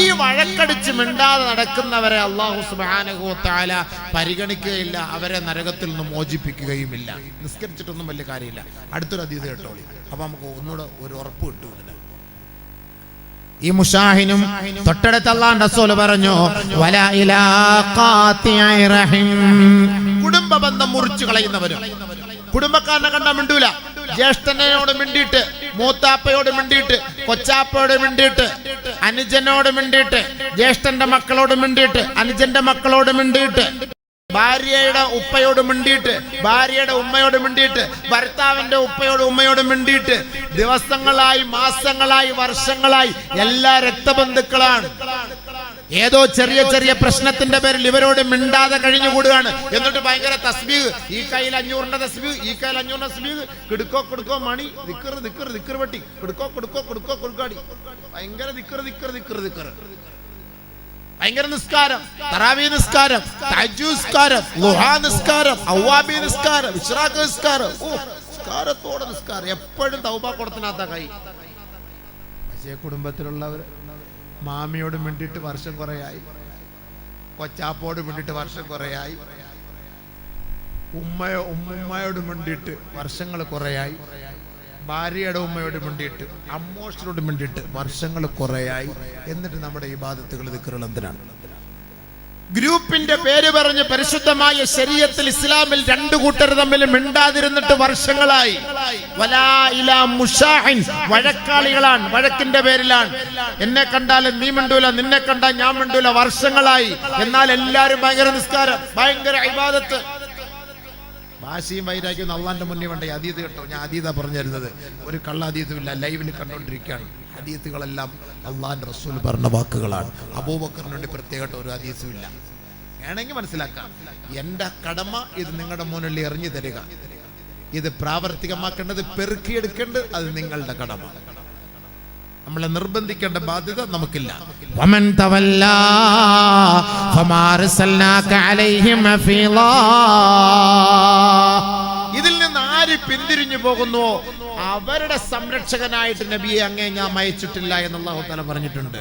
ഈ വഴക്കടിച്ച് മിണ്ടാതെ നടക്കുന്നവരെ അല്ലാഹു സുബ്ഹാനഹു വ തആല പരിഗണിക്കുകയില്ല, അവരെ നരകത്തിൽ നിന്ന് മോചിപ്പിക്കുകയുമില്ല. നിസ്കരിച്ചിട്ടൊന്നും വലിയ കാര്യമില്ല. അടുത്തൊരു ഹദീസ് കേട്ടോളി, അപ്പൊ നമുക്ക് ഒന്നുകൂടെ ഒരു ഉറപ്പ് കിട്ടും. ഈ മുശാഹിനും തൊട്ടടുത്ത അല്ലാഹുവിന്റെ റസൂൽ പറഞ്ഞു, വലാ ഇലാ ഖാതിഇ റഹിം. കുടുംബ ബന്ധം മുറിച്ചു കളയുന്നവരും, കുടുംബക്കാരനെ കണ്ടാൽ മിണ്ടൂല, ജ്യേഷ്ഠനോട് മിണ്ടിയിട്ട്, മൂത്താപ്പയോട് മിണ്ടിയിട്ട്, കൊച്ചാപ്പയോട് മിണ്ടിയിട്ട്, അനുജനോട് മിണ്ടിയിട്ട്, ജ്യേഷ്ഠന്റെ മക്കളോട് മിണ്ടിയിട്ട്, അനുജന്റെ മക്കളോട് മിണ്ടിയിട്ട്, ഭാര്യയുടെ ഉപ്പയോട് മിണ്ടിയിട്ട്, ഭാര്യയുടെ ഉമ്മയോട് മിണ്ടിയിട്ട്, ഭർത്താവിന്റെ ഉമ്മയോട് മിണ്ടിയിട്ട്, ദിവസങ്ങളായി, മാസങ്ങളായി, വർഷങ്ങളായി എല്ലാ രക്തബന്ധുക്കളാണ്. ഏതോ ചെറിയ ചെറിയ പ്രശ്നത്തിന്റെ പേരിൽ ഇവരോട് മിണ്ടാതെ കഴിഞ്ഞുകൂടുകയാണ്. എന്നിട്ട് ഭയങ്കര തസ്ബീഹ്, ഈ കയ്യിൽ 500ന്റെ തസ്ബീഹ്, ഈ കയ്യിൽ 500ന്റെ തസ്ബീഹ്, കിടുക്കോ മണി, ദിക്ർ വെട്ടി, കിടുക്കോ കൊടുക്കാടി, ഭയങ്കര ദിക്ർ, ഭയങ്കര നിസ്കാരം, തറാവീഹ് നിസ്കാരം, തഹജ്ജുദ് നിസ്കാരം, ളുഹാ നിസ്കാരം, അവ്വാബി നിസ്കാരം, ഇശ്റാഖ് നിസ്കാരം, നിസ്കാരത്തോടെ നിസ്കാരം, എപ്പോഴും തൗബ കൊടുത്തിനകത്ത കൈ. പക്ഷേ കുടുംബത്തിലുള്ളവർ മാമിയോട് മിണ്ടിയിട്ട് വർഷം കുറയായി, കൊച്ചാപ്പോട് മിണ്ടിയിട്ട് വർഷം കുറയായി, ഉമ്മയോട് മിണ്ടിയിട്ട് വർഷങ്ങൾ കുറയായി, ഭാര്യയുടെ ഉമ്മയോട് മിണ്ടിയിട്ട്, അമ്മോഷനോട് മിണ്ടിയിട്ട് വർഷങ്ങൾ കുറയായി. എന്നിട്ട് നമ്മുടെ ഇബാദത്തുകൾ, ദിക്റുകൾ എന്തിനാണ്? ഗ്രൂപ്പിന്റെ പേര് പറഞ്ഞ് പരിശുദ്ധമായ ശരീഅത്തിൽ, ഇസ്ലാമിൽ രണ്ടു കൂട്ടർ തമ്മിൽ മിണ്ടാതിരുന്നിട്ട് വർഷങ്ങളായി. വലാ ഇലാ മുശാഹിൻ, വഴക്കാളികളാണ്, വഴക്കിന്റെ പേരിലാണ്. എന്നെ കണ്ടാൽ നീ മിണ്ടൂല, നിന്നെ കണ്ടാൽ ഞാൻ മിണ്ടൂല, വർഷങ്ങളായി. എന്നാൽ എല്ലാരും ഭയങ്കര നിസ്കാരം, ഭയങ്കര ഇബാദത്ത്. ഭാഷയും വൈരാഗ്യം അള്ളാന്റെ മുന്നിൽ വേണ്ട. ഹദീസ് കേട്ടോ, ഞാൻ ഹദീസാ പറഞ്ഞു തരുന്നത്, ഒരു കള്ള ഹദീസുമില്ല, ലൈവിൽ കണ്ടോണ്ടിരിക്കുകയാണ്. ഹദീസുകളെല്ലാം അള്ളാന്റെ റസൂൽ പറഞ്ഞ വാക്കുകളാണ്. അബൂബക്കറിന് വേണ്ടി പ്രത്യേകമായിട്ട് ഒരു ഹദീസും ഇല്ല. വേണമെങ്കിൽ മനസ്സിലാക്കാം. എന്റെ കടമ ഇത് നിങ്ങളുടെ മുന്നിൽ എറിഞ്ഞു തരിക, ഇത് പ്രാവർത്തികമാക്കേണ്ടത്, പെറുക്കിയെടുക്കേണ്ടത് അത് നിങ്ങളുടെ കടമ. നമ്മളെ നിർബന്ധിക്കേണ്ട ബാധ്യത നമുക്കില്ല. വമൻ തവല്ലാ ഫമാ അർസൽനാക അലൈഹിം ഹഫീളാ. ഇതിൽ നിന്ന് ആര് പിന്തിരിഞ്ഞു പോകുന്നുവോ അവരുടെ സംരക്ഷകനായിട്ട് നബിയെ അങ്ങേ ഞാൻ അയച്ചിട്ടില്ല എന്ന് അല്ലാഹു തആല പറഞ്ഞിട്ടുണ്ട്.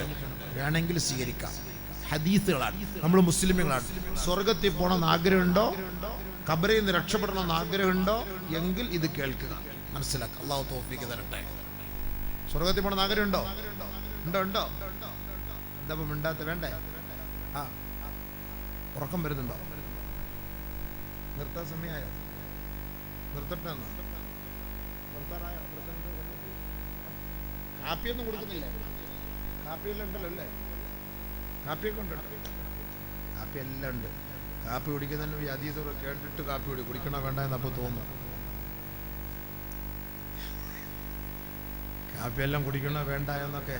വേണമെങ്കിൽ സ്വീകരിക്കാം. ഹദീസുകളാണ്, നമ്മൾ മുസ്ലിമുകളാണ്. സ്വർഗത്തിൽ പോകണമെന്ന് ആഗ്രഹമുണ്ടോ, ഖബറിൽ നിന്ന് രക്ഷപ്പെടണമെന്ന് ആഗ്രഹമുണ്ടോ എങ്കിൽ ഇത് കേൾക്കുക, മനസ്സിലാക്കുക. അല്ലാഹു തൗഫീഖ് തരട്ടെ. സ്വർഗത്തിൽ പോകണമെന്ന് ആഗ്രഹമുണ്ടോ? ഉണ്ടോ? എന്താ മിണ്ടാത്ത? വേണ്ടേ? ഉറക്കം വരുന്നുണ്ടോ? നിർത്താൻ സമയമായോ? നിർത്തട്ടെ? നിർത്താറായോ? കാപ്പിയൊന്നും കൊടുക്കുന്നില്ലേ? കാപ്പിയെല്ലാം ഉണ്ടല്ലോ അല്ലേ? കാപ്പിയൊക്കെ ഉണ്ടോ? കാപ്പി എല്ലാം ഉണ്ട്. കാപ്പി കുടിക്കുന്നതിന് ഹദീസ് കേട്ടിട്ട് കാപ്പി കുടിക്കണോ വേണ്ട എന്നപ്പോൾ തോന്നുന്നു. കാപ്പിയെല്ലാം കുടിക്കണോ വേണ്ട എന്നൊക്കെ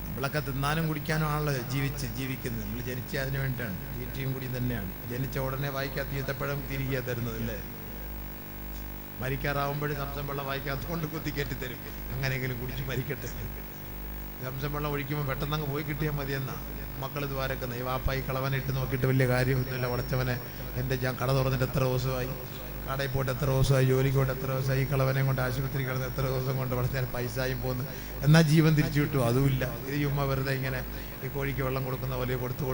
നമ്മളൊക്കെ തിന്നാനും കുടിക്കാനും ആണല്ലോ ജീവിക്കുന്നത്. നമ്മൾ ജനിച്ച അതിനു വേണ്ടിയാണ്, തീറ്റയും കൂടി തന്നെയാണ്. ജനിച്ച ഉടനെ വായിക്കാത്ത ഈത്തപ്പഴം തിരികെ തരുന്നത് അല്ലേ? മരിക്കാറാവുമ്പോഴും സംസം വെള്ളം വായിക്കാത്ത കൊണ്ട് കുത്തിക്കയറ്റി തരും. അങ്ങനെയെങ്കിലും കുടിച്ച് മരിക്കട്ടെ. സംസം വെള്ളം ഒഴിക്കുമ്പോൾ പെട്ടെന്ന് അങ്ങ് പോയി കിട്ടിയാൽ മതിയെന്നാ മക്കൾ ദ്വാരക്കുന്നത്. ഈ വാപ്പായി കളവനിട്ട് നോക്കിയിട്ട് വലിയ കാര്യമൊന്നുമില്ല. വളച്ചവനെ, എൻ്റെ ഞാൻ കട തുറന്നിട്ട് എത്ര ദിവസമായി, കടയിൽ പോയിട്ട് എത്ര ദിവസമായി, ജോലിക്ക് പോയിട്ട് എത്ര ദിവസമായി, ഈ കളവനെ കൊണ്ട് ആശുപത്രി കിടന്ന് എത്ര ദിവസം കൊണ്ട് വളരെ പൈസയും പോകുന്നു, എന്നാൽ ജീവൻ തിരിച്ചു കിട്ടും. അതുമില്ല. ഇത് ചുമ്മാ വെറുതെ ഇങ്ങനെ ഈ കോഴിക്ക് വെള്ളം കൊടുക്കുന്ന പോലെ കൊടുത്ത്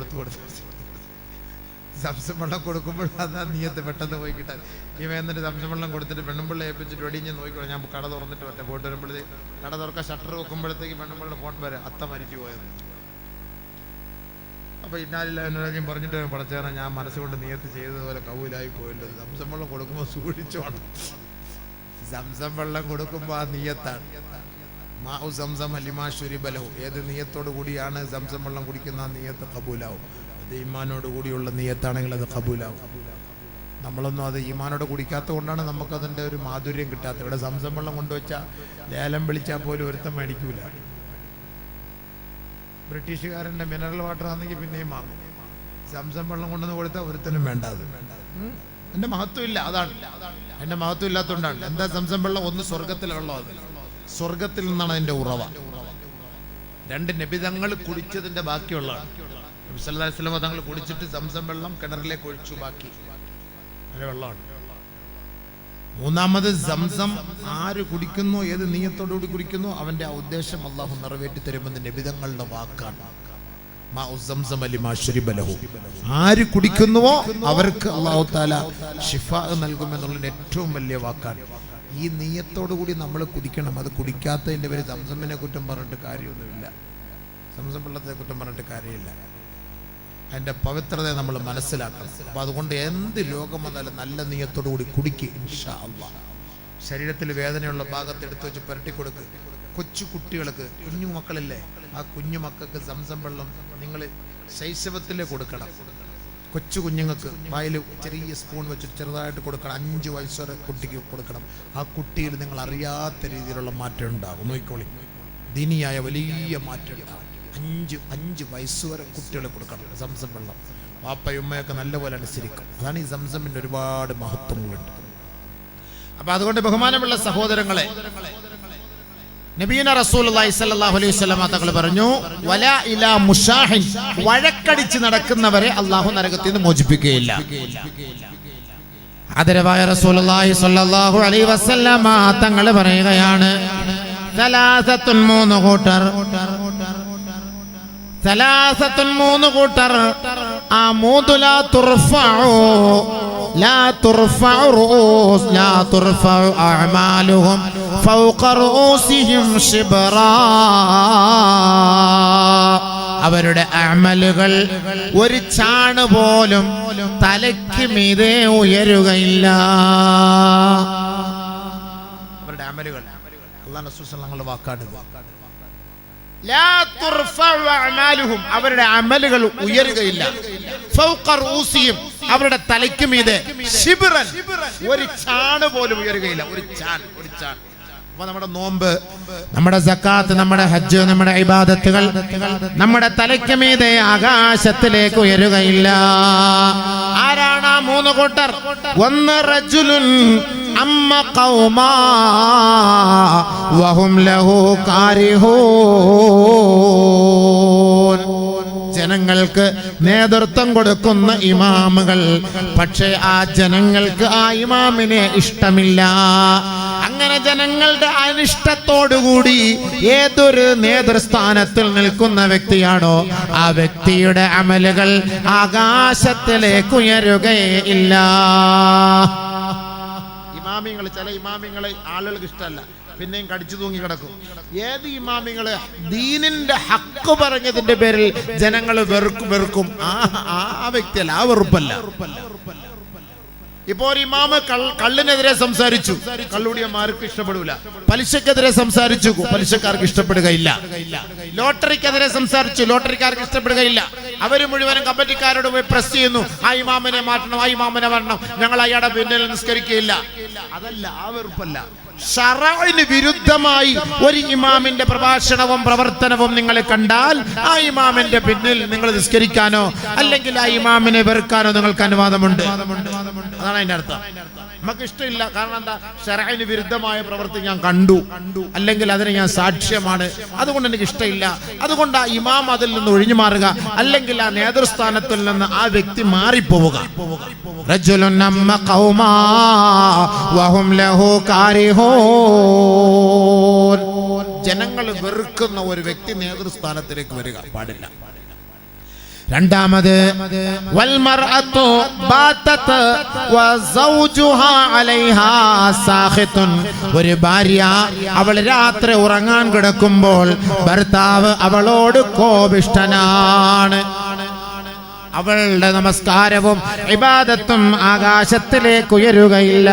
സംസം വെള്ളം കൊടുക്കുമ്പോൾ അതാ നീയത്ത് പെട്ടെന്ന് പോയി കിട്ടാൻ. ഇവ എന്നിട്ട് സംസം വെള്ളം കൊടുത്തിട്ട് പെണ്ണുമ്പിള്ള ഏൽപ്പിച്ചിട്ട് വെടിഞ്ഞ് നോക്കിക്കോളാം. ഞാൻ കട തുറന്നിട്ട് വരട്ടെ, പോയിട്ട് വരുമ്പോഴത്തേക്ക് കട തുറക്കാൻ ഷട്ടർ വെക്കുമ്പോഴത്തേക്ക് പെണ്ണുമ്പിള്ള ഫോൺ വരെ അത്ത മരിച്ചു പോയത്. അപ്പോൾ ഇന്നാലില്ലാരും പറഞ്ഞിട്ട് പടച്ചേറാൻ ഞാൻ മനസ്സുകൊണ്ട് നിയത്ത് ചെയ്തതുപോലെ കൗലായി പോയല്ലോ. സംസം വെള്ളം കൊടുക്കുമ്പോൾ സൂക്ഷിച്ചോണം. സംസം വെള്ളം കൊടുക്കുമ്പോൾ ആ നിയത്താണ്. മാഉ സംസം അലിമാ ശുരിബലഹു. ഏത് നിയത്തോടു കൂടിയാണ് സംസം വെള്ളം കുടിക്കുന്ന ആ നിയത്ത് കബൂലാവും. അത് ഈമാനോട് കൂടിയുള്ള നിയത്താണെങ്കിൽ അത് കബൂലാവും. നമ്മളൊന്നും അത് ഈമാനോട് കുടിക്കാത്തത് കൊണ്ടാണ് നമുക്കതിൻ്റെ ഒരു മാധുര്യം കിട്ടാത്തത്. ഇവിടെ സംസം വെള്ളം കൊണ്ടുവച്ചാൽ ലേലം വിളിച്ചാൽ പോലും ഒരുത്തം മേടിക്കൂല. ബ്രിട്ടീഷുകാരൻ്റെ മിനറൽ വാട്ടർ ആണെങ്കിൽ പിന്നെയും വാങ്ങും. സംസം വെള്ളം കൊണ്ടുവന്ന് കൊടുത്താൽ ഒരുത്തനും വേണ്ട. അത് എൻ്റെ മഹത്വം ഇല്ല, അതാണ് എൻ്റെ മഹത്വം ഇല്ലാത്തതുകൊണ്ടാണ്. എന്താ സംസം വെള്ളം? ഒന്ന് സ്വർഗത്തിലുള്ള അത്, സ്വർഗത്തിൽ നിന്നാണ് അതിൻ്റെ ഉറവ. രണ്ട് നബിതങ്ങൾ കുടിച്ചതിൻ്റെ ബാക്കിയുള്ളതാണ്. നബി സല്ലല്ലാഹു അലൈഹി വസല്ലം തങ്ങൾ കുടിച്ചിട്ട് സംസം വെള്ളം കിണറിലേക്ക് ഒഴിച്ചു, ബാക്കി അതിൻ്റെ വെള്ളമാണ്. മൂന്നാമത് സംസം ആര് കുടിക്കുന്നു, ഏത് നിയത്തോടുകൂടി കുടിക്കുന്നു, അവന്റെ ആ ഉദ്ദേശം അള്ളാഹു നിറവേറ്റി തരുമെന്ന് നബിതങ്ങളുടെ വാക്കാണ്. ആര് കുടിക്കുന്നുവോ അവർക്ക് അള്ളാഹു തആല ശിഫാ നൽകുമെന്നുള്ളതിന്റെ ഏറ്റവും വലിയ വാക്കാണ്. ഈ നിയത്തോടുകൂടി നമ്മൾ കുടിക്കണം. അത് കുടിക്കാത്തതിന്റെ പേര് സംസമിനെ കുറ്റം പറഞ്ഞിട്ട് കാര്യമൊന്നുമില്ല, സംസം വെള്ളത്തെ കുറ്റം പറഞ്ഞിട്ട് കാര്യമില്ല. അതിൻ്റെ പവിത്രതയെ നമ്മൾ മനസ്സിലാക്കണം. അപ്പോൾ അതുകൊണ്ട് എന്ത് രോഗം വന്നാലും നല്ല നിയത്തോടു കൂടി കുടിക്കുക ഇൻഷാ അല്ലാഹ്. ശരീരത്തിൽ വേദനയുള്ള ഭാഗത്ത് എടുത്ത് വെച്ച് പുരട്ടി കൊടുക്കുക. കൊച്ചു കുട്ടികൾക്ക്, കുഞ്ഞു മക്കളില്ലേ, ആ കുഞ്ഞു മക്കൾക്ക് സംസം വെള്ളം നിങ്ങൾ ശൈശവത്തിലേ കൊടുക്കണം. കൊച്ചു കുഞ്ഞുങ്ങൾക്ക് വായിൽ ചെറിയ സ്പൂൺ വെച്ചിട്ട് ചെറുതായിട്ട് കൊടുക്കണം. 5 വയസ്സ് വരെ കുട്ടിക്ക് കൊടുക്കണം. ആ കുട്ടിയിൽ നിങ്ങൾ അറിയാത്ത രീതിയിലുള്ള മാറ്റം ഉണ്ടാകും. നോക്കിക്കോളി, ദീനിയായ വലിയ മാറ്റം ഉണ്ടാകും. 5 വയസ്സ് വരെ കുട്ടികളെ കൊടുക്കണം സംസം വെള്ളം. വാപ്പയും ഉമ്മയൊക്കെ നല്ലപോലെ അനുസരിക്കും. അതാണ് ഈ സംസമിൻ്റെ ഒരുപാട് മഹത്വങ്ങളുണ്ട്. അപ്പൊ അതുകൊണ്ട് ബഹുമാനമുള്ള സഹോദരങ്ങളെ, നബീന റസൂലുള്ളാഹി സ്വല്ലല്ലാഹു അലൈഹി വസല്ലം തങ്ങൾ പറഞ്ഞു, വലാ ഇലാ മുശാഹിൻ, വഴക്കടിച്ച് നടക്കുന്നവരെ അല്ലാഹു നരകത്തിൽ നിന്ന് മോചിപ്പിക്കുകയില്ല. ആദരവായ റസൂലുള്ളാഹി സ്വല്ലല്ലാഹു അലൈഹി വസല്ലം തങ്ങൾ പറയുകയാണ്, സലാസത്തുൻ, 3 കൂട്ടർ, സലാസത്തുൻ 3 കൂട്ടർ, ആ മൂന്ന് ലാ തുർഫഉ അഅമാലുഹും ഫൗഖ റൂസിഹിം ശിബ്റാ. അവരുടെ അമലുകൾ ഒരു ചാണ് പോലും തലയ്ക്ക് മീതെ ഉയരുകയില്ല. അവരുടെ അമലുകൾ അല്ലാഹു റസൂൽ സല്ലല്ലാഹു വാക്കാണ്. ലാ തുർഫഉ അഅമാലുഹും, അവരുടെ അമലുകൾ ഉയരുകയില്ല. ഫൗഖ റൂസിഹിം, അവരുടെ തലയ്ക്ക് മീതെ ശിബ്റൻ, ഒരു ചാണ് പോലും ഉയരുകയില്ല. ഒരു ചാൺ. അപ്പൊ നമ്മുടെ നോമ്പ്, നമ്മുടെ സക്കാത്ത്, നമ്മുടെ ഹജ്ജ്, നമ്മുടെ ഇബാദത്തുകൾ നമ്മുടെ തലയ്ക്ക് മീതെ ആകാശത്തിലേക്ക് ഉയരുകയില്ല. ആരാണ് ആ 3 കൂട്ടർ? ഒന്ന് റജുലുൻ അമ്മ ഖൗമാ വഹും ലഹു കാരിഹൂൻ. ജനങ്ങൾക്ക് നേതൃത്വം കൊടുക്കുന്ന ഇമാമുകൾ, പക്ഷേ ആ ജനങ്ങൾക്ക് ആ ഇമാമിനെ ഇഷ്ടമില്ല. അങ്ങനെ ജനങ്ങളുടെ അനിഷ്ടത്തോടുകൂടി ഏതൊരു നേതൃസ്ഥാനത്തിൽ നിൽക്കുന്ന വ്യക്തിയാണോ, ആ വ്യക്തിയുടെ അമലുകൾ ആകാശത്തിലേക്ക് ഉയരുകയില്ല. ഇമാമിങ്ങൾ, ചില ഇമാമിങ്ങളെ ആളുകൾക്ക് ഇഷ്ടമല്ല, പിന്നെയും കടിച്ചു തൂങ്ങി കിടക്കും. ഏത് ഇമാമിങ്ങള് ദീനിന്റെ ഹക്ക് പറഞ്ഞതിന്റെ പേരിൽ ജനങ്ങൾ വെറുക്കും, ആ വ്യക്തിയല്ല, ആ വെറുപ്പല്ല. ഇപ്പോ ഒരു ഇമാമ് കള്ളിനെതിരെ സംസാരിച്ചു, കള്ളുടിയന്മാർക്ക് ഇഷ്ടപ്പെടില്ല. പലിശക്കെതിരെ സംസാരിച്ചു, പലിശക്കാർക്ക് ഇഷ്ടപ്പെടുകയില്ല. ലോട്ടറിക്കെതിരെ സംസാരിച്ചു, ലോട്ടറിക്കാർക്ക് ഇഷ്ടപ്പെടുകയില്ല. അവര് മുഴുവനും കമ്മിറ്റിക്കാരോട് പോയി പ്രസ് ചെയ്യുന്നു, ആ ഇമാമിനെ മാറ്റണം, ആ ഇമാമിനെ മാറ്റണം, ഞങ്ങൾ അയാളുടെ പിന്നിൽ നിസ്കരിക്കുകയില്ല. അതല്ല, ആ വെറുപ്പല്ല. ശറഅന് വിരുദ്ധമായി ഒരു ഇമാമിന്റെ പ്രഭാഷണവും പ്രവർത്തനവും നിങ്ങൾ കണ്ടാൽ ആ ഇമാമിന്റെ പിന്നിൽ നിങ്ങൾ നിസ്കരിക്കാനോ അല്ലെങ്കിൽ ആ ഇമാമിനെ വെറുക്കാനോ നിങ്ങൾക്ക് അനുവാദമുണ്ട്. അതാണ് അതിന്റെ അർത്ഥം. നമുക്ക് ഇഷ്ടമില്ല. കാരണം എന്താ? ശർഅന് വിരുദ്ധമായ പ്രവൃത്തി ഞാൻ കണ്ടു, അല്ലെങ്കിൽ അതിന് ഞാൻ സാക്ഷ്യമാണ്, അതുകൊണ്ട് എനിക്ക് ഇഷ്ടമില്ല. അതുകൊണ്ട് ആ ഇമാം അതിൽ നിന്ന് ഒഴിഞ്ഞു മാറുക, അല്ലെങ്കിൽ ആ നേതൃസ്ഥാനത്തിൽ നിന്ന് ആ വ്യക്തി മാറിപ്പോവുക. റജുലുൻ അമ്മ ഖൗമാ വഹും ലഹു കാരിഹൂൻ. ജനങ്ങൾ വെറുക്കുന്ന ഒരു വ്യക്തി നേതൃസ്ഥാനത്തിലേക്ക് വരിക പാടില്ല. രണ്ടാമത് വൽമർഅതു ബാതത് വസൗജുഹാ അലൈഹാ സാഖിതുൻ. ഒരു ഭാര്യ അവൾ രാത്രി ഉറങ്ങാൻ കിടക്കുമ്പോൾ ഭർത്താവ് അവളോട് കോപിഷ്ഠനാണ്. അവളുടെ നമസ്കാരവും ഇബാദത്തും ആകാശത്തിലേക്ക് ഉയരുകയില്ല.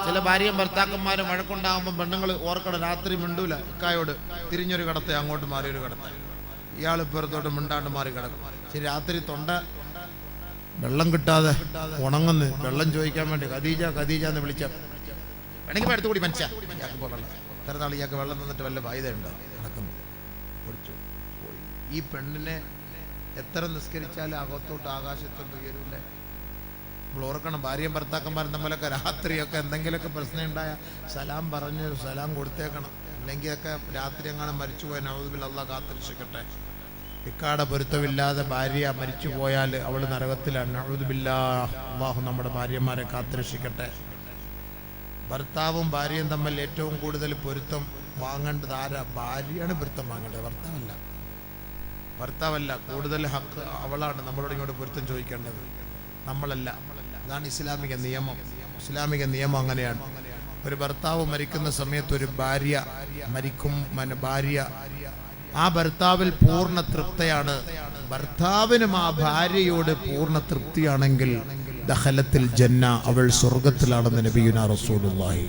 ചില ഭാര്യയും ഭർത്താക്കന്മാരും വഴക്കുണ്ടാകുമ്പോൾ പെണ്ണുങ്ങൾ ഓർക്കണം, രാത്രി മിണ്ടൂല, ഇക്കായോട് തിരിഞ്ഞൊരു കടത്തെ അങ്ങോട്ട് മാറിയൊരു കടത്തെ, ഇയാൾ ഇപ്പുറത്തോട്ട് മിണ്ടാണ്ട് മാറി കിടക്കും. ശരി, രാത്രി തൊണ്ട വെള്ളം കിട്ടാതെ ഉണങ്ങുന്നു, വെള്ളം ചോദിക്കാൻ വേണ്ടി ഖദീജ ഖദീജ എന്ന് വിളിച്ച വേണമെങ്കിൽ അടുത്തുകൂടി മനസ്സിലാ വെള്ളം ഇത്ര നാൾ ഇയാൾക്ക് വെള്ളം തന്നിട്ട് വല്ല ബാധ്യതയുണ്ടോ? നടക്കുന്നു, പൊടിച്ചു പോയി. ഈ പെണ്ണിനെ എത്ര നിസ്കരിച്ചാലും അകത്തോട്ട് ആകാശത്തോട്ട് ഉയരൂലേ? നമ്മൾ ഓർക്കണം, ഭാര്യയും ഭർത്താക്കന്മാരും തമ്മിലൊക്കെ രാത്രിയൊക്കെ എന്തെങ്കിലുമൊക്കെ പ്രശ്നം ഉണ്ടായാൽ സലാം പറഞ്ഞ് സലാം കൊടുത്തേക്കണം. അല്ലെങ്കിൽ ഒക്കെ രാത്രി എങ്ങനെ മരിച്ചുപോയ നഊദുബില്ലാഹ് അല്ലാഹ് കാത്തിരക്ഷിക്കട്ടെ. ഇക്കാടെ പൊരുത്തമില്ലാതെ ഭാര്യ മരിച്ചു പോയാൽ അവൾ നരകത്തിലാണ്. നഊദുബില്ലാഹ്, അല്ലാഹു നമ്മുടെ ഭാര്യമാരെ കാത്തിരക്ഷിക്കട്ടെ. ഭർത്താവും ഭാര്യയും തമ്മിൽ ഏറ്റവും കൂടുതൽ പൊരുത്തം വാങ്ങേണ്ടത് ആരാ? ഭാര്യയാണ് പൊരുത്തം വാങ്ങേണ്ടത്, ഭർത്താവല്ല. കൂടുതൽ ഹക്ക് അവളാണ് നമ്മളോട് ഇങ്ങോട്ട് പൊരുത്തം ചോദിക്കേണ്ടത്, നമ്മളല്ല. അതാണ് ഇസ്ലാമിക നിയമം. ഇസ്ലാമിക നിയമം അങ്ങനെയാണ്. ഒരു ഭർത്താവ് മരിക്കുന്ന സമയത്ത് ഒരു ഭാര്യ മരിക്കും, ഭാര്യ ആ ഭർത്താവിൽ പൂർണ്ണ തൃപ്തയാണ്. ഭർത്താവിനും ആ ഭാര്യയോട് പൂർണ്ണ തൃപ്തിയാണെങ്കിൽ ദഖലത്തിൽ ജന്ന, അവൾ സ്വർഗത്തിലാണെന്ന് നബിയുനാ റസൂലുള്ളാഹി.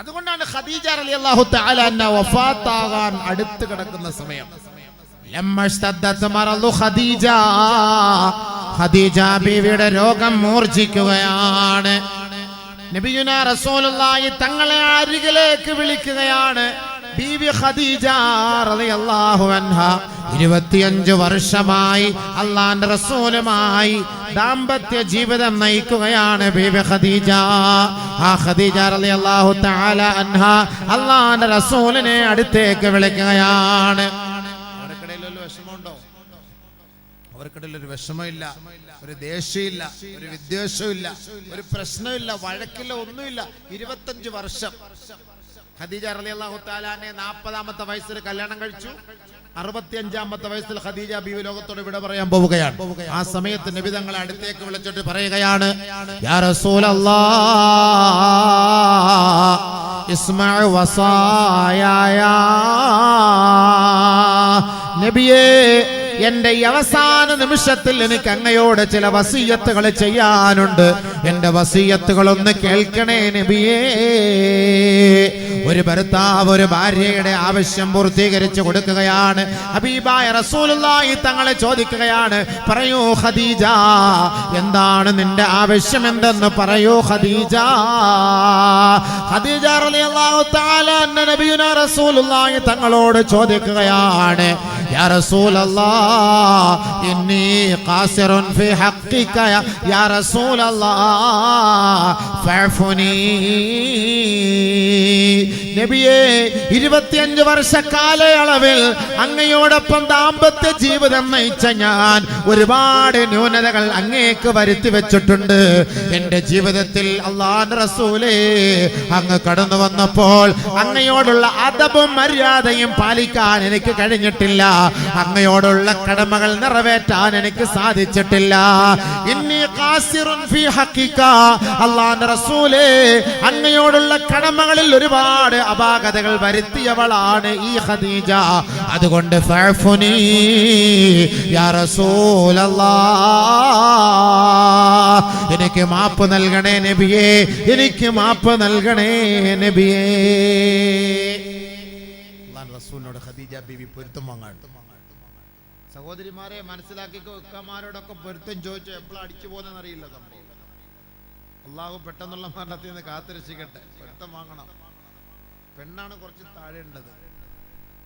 അതുകൊണ്ടാണ് ഖദീജ റളിയല്ലാഹു തആല അൻഹ വഫാത്താകാൻ അടുത്ത് കിടക്കുന്ന സമയം ഖദീജ ബീവിയുടെ രോഗം മൂർച്ഛിക്കുകയാണ്. നബിയുനാ റസൂലുള്ളാഹി തങ്ങളെ അരികിലേക്ക് വിളിക്കുകയാണ്. ബീവി ഖദീജ റളിയല്ലാഹു അൻഹ 25 വർഷമായി അല്ലാഹുവിന്റെ റസൂലുമായി ദാമ്പത്യ ജീവിതം നയിക്കുകയാണ് ബീവി ഖദീജ. ആ ഖദീജ റളിയല്ലാഹു തആല അൻഹ അല്ലാഹുവിന്റെ റസൂലിനെ അടുത്തേക്ക് വിളിക്കുകയാണ്. അവർക്കിടയിൽ ഒരു വിഷമമില്ല, ഒരു ദേഷ്യമില്ല, ഒരു വിദ്വേഷമില്ല, ഒരു പ്രശ്നമില്ല, വഴക്കില്ല, ഒന്നുമില്ല. 25 വർഷം ഖദീജ റളിയല്ലാഹു തആലാനെ 40-ാമത്തെ വയസ്സിൽ കല്യാണം കഴിച്ചു. 65-ാമത്തെ വയസ്സിൽ ഖദീജ ബീവി ലോകത്തോട് വിട പറയാൻ പോവുകയാണ്. ആ സമയത്ത് നബി തങ്ങളെ അടുത്തേക്ക് വിളിച്ചിട്ട് പറയുകയാണ്, യാ റസൂലല്ലാഹ് ഇസ്മഅ വസായ. നബിയേ, എന്റെ ഈ അവസാന നിമിഷത്തിൽ എനിക്ക് അങ്ങയോട് ചില വസിയത്തുകൾ ചെയ്യാനുണ്ട്. എന്റെ വസിയത്തുകൾ ഒന്ന് കേൾക്കണേ നബിയേ. ഒരു ഭർത്താവ് ഒരു ഭാര്യയുടെ ആവശ്യം പൂർത്തീകരിച്ചു കൊടുക്കുകയാണ്. ഹബീബായ റസൂലുള്ളാഹി തങ്ങളെ ചോദിക്കുകയാണ്, പറയൂ ഖദീജ, എന്താണ് നിന്റെ ആവശ്യം എന്തെന്ന് പറയൂ ഖദീജ. ഖദീജ റളിയല്ലാഹു തആല അൻഹ നബിയുനാ റസൂലുള്ളാഹി തങ്ങളോട് ചോദിക്കുകയാണ്, യാ റസൂലല്ലാഹ് ഇന്നി ഖാസിറുൻ ഫീ ഹഖ്ഖിക യാ റസൂലല്ലാഹ് ഫഅഫുനി. നബിയേ, 25 വർഷ കാലയളവിൽ അങ്ങയോടൊപ്പം ദാമ്പത്യ ജീവിതം നയിച്ച ഞാൻ ഒരുപാട് ന്യൂനതകൾ അങ്ങേക്ക് വരുത്തി വെച്ചിട്ടുണ്ട്. എന്റെ ജീവിതത്തിൽ അല്ലാഹുവിന്റെ റസൂലേ, അങ്ങ് കടന്നു വന്നപ്പോൾ അങ്ങയോടുള്ള അദബും മര്യാദയും പാലിക്കാൻ എനിക്ക് കഴിഞ്ഞിട്ടില്ല. അങ്ങയോടുള്ള കടമകൾ നിറവേറ്റാൻ എനിക്ക് സാധിച്ചിട്ടില്ല. ഇന്നി ഖാസിറുൻ ഫീ ഹഖിക, അല്ലാഹുവിന്റെ റസൂലേ, അങ്ങയോടുള്ള കടമകളിൽ ഒരുപാട് അപാകതകൾ വരുത്തിയവളാണ് ഈ ഖദീജ. അതുകൊണ്ട് ഫഅഫുനി യാ റസൂലല്ലാഹ്, എനിക്ക് മാപ്പ് നൽകണേ നബിയേ, എനിക്ക് മാപ്പ് നൽകണേ നബിയേ. അല്ലാഹുവിന്റെ റസൂലിനോട് ഖദീജ ബീവി പൊരുത്തം വാങ്ങാൻ. സഹോദരിമാരെ മനസ്സിലാക്കിക്കോ, ഇക്കമാരോടൊക്കെ പൊരുത്തം ചോദിച്ചു എപ്പോഴും അടിച്ചു പോകുന്നതെന്ന് അറിയില്ല സംഭവം. അള്ളാഹു പെട്ടെന്നുള്ള മരണത്തിൽ നിന്ന് കാത്തിരക്ഷിക്കട്ടെ. പൊരുത്തം വാങ്ങണം. പെണ്ണാണ് കുറച്ച് താഴേണ്ടത്.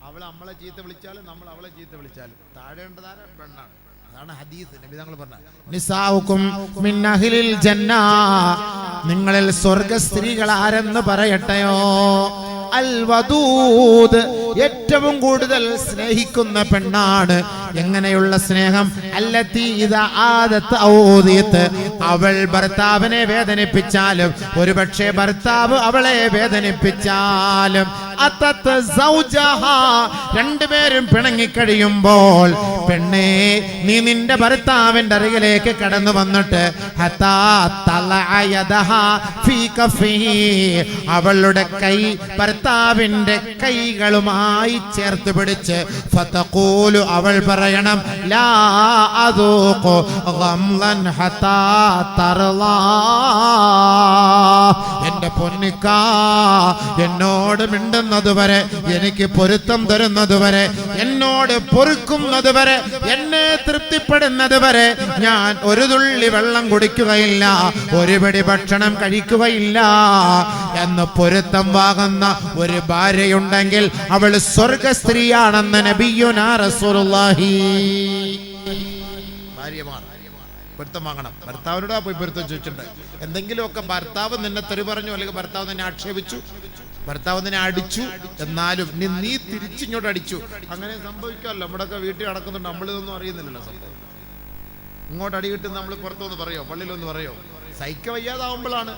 അവൾ നമ്മളെ ചീത്ത വിളിച്ചാലും നമ്മൾ അവളെ ചീത്ത വിളിച്ചാലും താഴേണ്ടതാര പെണ്ണാണ്. അതാണ് ഹദീസ്. നബി തങ്ങൾ പറഞ്ഞ നിസാഉക്കും മിൻ അഹ്ലിൽ ജന്ന, നിങ്ങളിൽ സ്വർഗ്ഗ സ്ത്രീകൾ ആരെന്ന് പറയട്ടെയോ? അൽ വദൂദ്, ഏറ്റവും കൂടുതൽ സ്നേഹിക്കുന്ന പെണ്ണാണ്. എങ്ങനെയുള്ള സ്നേഹം? അല്ലത്തി ഇദാ ആദത് ഔദിത്, അവൾ ഭർത്താവിനെ വേദനിപ്പിച്ചാലും, ഒരുപക്ഷെ ഭർത്താവ് അവളെ വേദനിപ്പിച്ചാലും, അതത് സൗജഹാ, രണ്ടുപേരും പിണങ്ങിക്കഴിയുമ്പോൾ, പെണ്ണേ നീ നിന്റെ ഭർത്താവിന്റെ അരികിലേക്ക് കടന്നു വന്നിട്ട് ഹത്താ തലഅ യദഹാ ഫീ കഫിഹി, അവളുടെ കൈ ഭർത്താവിന്റെ കൈകളുമായി ചേർത്ത് പിടിച്ച് ഫതഖൂലു, അവൾ പറയണം ലാ അദൂഖു ഗംലൻ ഹത്താ തർലാ, എന്റെ പൊന്നിക്കാ എന്നോട് മിണ്ടുന്നത് വരെ, എനിക്ക് പൊരുത്തം തരുന്നത് വരെ, എന്നോട് പൊറുക്കുന്നത് വരെ, എന്നെ തൃപ്തിപ്പെടുന്നത് വരെ ഞാൻ ഒരു തുള്ളി വെള്ളം കുടിക്കുകയില്ല, ഒരു പിടി ഭക്ഷണം കഴിക്കുകയില്ല എന്ന് പൊരുത്തം വാങ്ങുന്ന ഒരു ഭാര്യയുണ്ടെങ്കിൽ അവൾ സ്വർഗ സ്ത്രീയാണെന്ന് നബിയുനാ റസൂലുള്ളാഹി. ഭാര്യമാർ പൊരുത്തം വാങ്ങണം. ഭർത്താവിനോട് പോയി പൊരുത്തം ചോദിച്ചിട്ടുണ്ട്. എന്തെങ്കിലുമൊക്കെ ഭർത്താവ് നിന്നെ തെറി പറഞ്ഞു, അല്ലെങ്കിൽ ഭർത്താവ് നിന്നെ ആക്ഷേപിച്ചു, ഭർത്താവ് നിന്നെ അടിച്ചു, എന്നാലും നീ തിരിച്ചിങ്ങോട്ട് അടിച്ചു, അങ്ങനെ സംഭവിക്കാമല്ലോ. നമ്മുടെയൊക്കെ വീട്ടിൽ നടക്കുന്നുണ്ട്, നമ്മളിതൊന്നും അറിയുന്നില്ലല്ലോ സംഭവം. ഇങ്ങോട്ട് അടി കിട്ടുന്ന നമ്മൾ പുറത്തൊന്ന് പറയോ, പള്ളിയിലൊന്ന് പറയോ? സഹിക്ക വയ്യാതാവുമ്പോഴാണ്,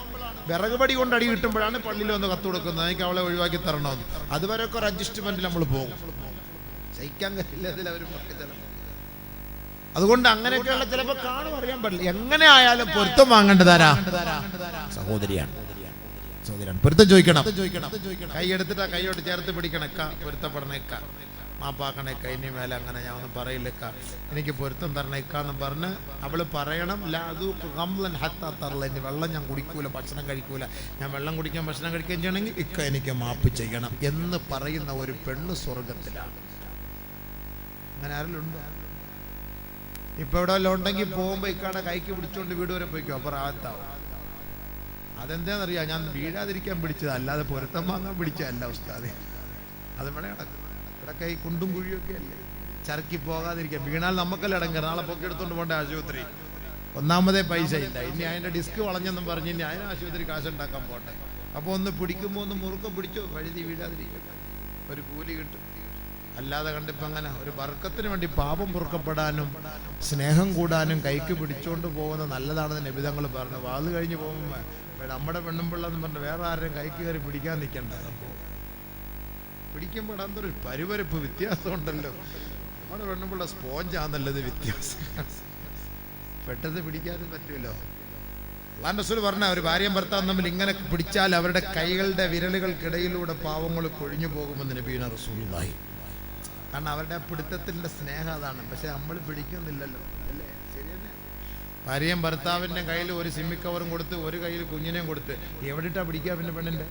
വിറക് പടി കൊണ്ട് അടി കിട്ടുമ്പോഴാണ് പള്ളിയിലൊന്ന് കത്ത് കൊടുക്കുന്നത്, എനിക്ക് അവളെ ഒഴിവാക്കി തരണമെന്ന്. അതുവരെയൊക്കെ ഒരു അഡ്ജസ്റ്റ്മെന്റിൽ നമ്മൾ പോകും. സഹിക്കാൻ കഴിയില്ല അവർ. അതുകൊണ്ട് അങ്ങനെയൊക്കെയുള്ള ചിലപ്പോൾ കാണും, അറിയാൻ പാടില്ല. എങ്ങനെ ആയാലും പൊരുത്തം വാങ്ങേണ്ടതാരാ? സഹോദരിയാണ്. പൊരുത്തം ചോദിക്കണം. കൈ എടുത്തിട്ട് കൈയോട് ചേർത്ത് പിടിക്കണക്ക, പൊരുത്തപ്പെടണേക്ക, മാപ്പാക്കണേക്ക, ഇനി മേലെ അങ്ങനെ ഞാൻ ഒന്നും പറയില്ലക്ക, എനിക്ക് പൊരുത്തം തരണേക്കാന്ന് പറഞ്ഞ് അവള് പറയണം ഇനി വെള്ളം ഞാൻ കുടിക്കൂല, ഭക്ഷണം കഴിക്കൂല, ഞാൻ വെള്ളം കുടിക്കാൻ ഭക്ഷണം കഴിക്കുകയും ചെയ്യണമെങ്കിൽ ഇക്ക എനിക്ക് മാപ്പ് ചെയ്യണം എന്ന് പറയുന്ന ഒരു പെണ്ണ് സ്വർഗത്തിലാണ്. അങ്ങനെ ആരെങ്കിലും ഉണ്ടോ? ഇപ്പൊ ഇവിടെ വല്ലതും ഉണ്ടെങ്കിൽ പോകുമ്പോ ഇക്കാടെ കൈക്ക് പിടിച്ചോണ്ട് വീട് വരെ പോയിക്കോ, അപ്പൊ റാഹത്താവും. അതെന്താണെന്നറിയാം, ഞാൻ വീഴാതിരിക്കാൻ പിടിച്ചത്, അല്ലാതെ പൊരുത്തം വാങ്ങാൻ പിടിച്ചതല്ല ഉസ്താദേ. അത് വേണേ നടക്കും. ഇവിടെ കൈ കുണ്ടും കുഴിയൊക്കെ അല്ലേ, ചരക്കി പോകാതിരിക്കാൻ. വീണാൽ നമുക്കല്ല ഇടങ്ങ, നാളെ പൊക്കെടുത്തോണ്ട് പോകേണ്ട ആശുപത്രി. ഒന്നാമതേ പൈസ ഇല്ല, ഇനി അതിന്റെ ഡിസ്ക് വളഞ്ഞെന്നും പറഞ്ഞ് ഇനി അതിന് ആശുപത്രി കാശുണ്ടാക്കാൻ പോട്ടെ. അപ്പൊ ഒന്ന് പിടിക്കുമ്പോ ഒന്ന് മുറുക്കം പിടിച്ചോ, വഴുതി വീഴാതിരിക്കട്ടെ, ഒരു കൂലി കിട്ടും. അല്ലാതെ കണ്ടിപ്പോ അങ്ങനെ ഒരു ബർക്കത്തിന് വേണ്ടി പാപം പൊറുക്കപ്പെടാനും സ്നേഹം കൂടാനും കൈക്ക് പിടിച്ചോണ്ട് പോകുന്നത് നല്ലതാണെന്ന് നബി തങ്ങൾ പറഞ്ഞു. വാത് കഴിഞ്ഞ് പോകുമ്പോ നമ്മുടെ പെണ്ണുമ്പിള്ളെന്ന് പറഞ്ഞ് വേറെ ആരുടെയും കൈക്ക് കയറി പിടിക്കാൻ നിൽക്കണ്ട. പിടിക്കുമ്പോൾ അതൊരു പരുവരപ്പ് വ്യത്യാസം ഉണ്ടല്ലോ. നമ്മുടെ പെണ്ണുമ്പിള്ള സ്പോഞ്ചാന്നല്ലത് വ്യത്യാസം, പെട്ടെന്ന് പിടിക്കാനും പറ്റുമല്ലോ. അല്ലാഹുവിന്റെ റസൂൽ പറഞ്ഞ ഒരു ഭാര്യയും ഭർത്താവും തമ്മിൽ ഇങ്ങനെ പിടിച്ചാൽ അവരുടെ കൈകളുടെ വിരലുകൾക്കിടയിലൂടെ പാവങ്ങൾ കൊഴിഞ്ഞു പോകുമെന്ന് നബിയുനാ റസൂലുള്ളാഹി. കാരണം അവരുടെ ആ പിടുത്തത്തിന്റെ സ്നേഹം അതാണ്. പക്ഷെ നമ്മൾ പിടിക്കുന്നില്ലല്ലോ, അല്ലേ? ശരിയല്ലേ? ഭാര്യയും ഭർത്താവിൻ്റെ കയ്യിൽ ഒരു സിമ്മി കവറും കൊടുത്ത് ഒരു കയ്യിൽ കുഞ്ഞിനെയും കൊടുത്ത് എവിടെയിട്ടാ പിടിക്കുക? പിന്നെ പെണ്ണിൻ്റെ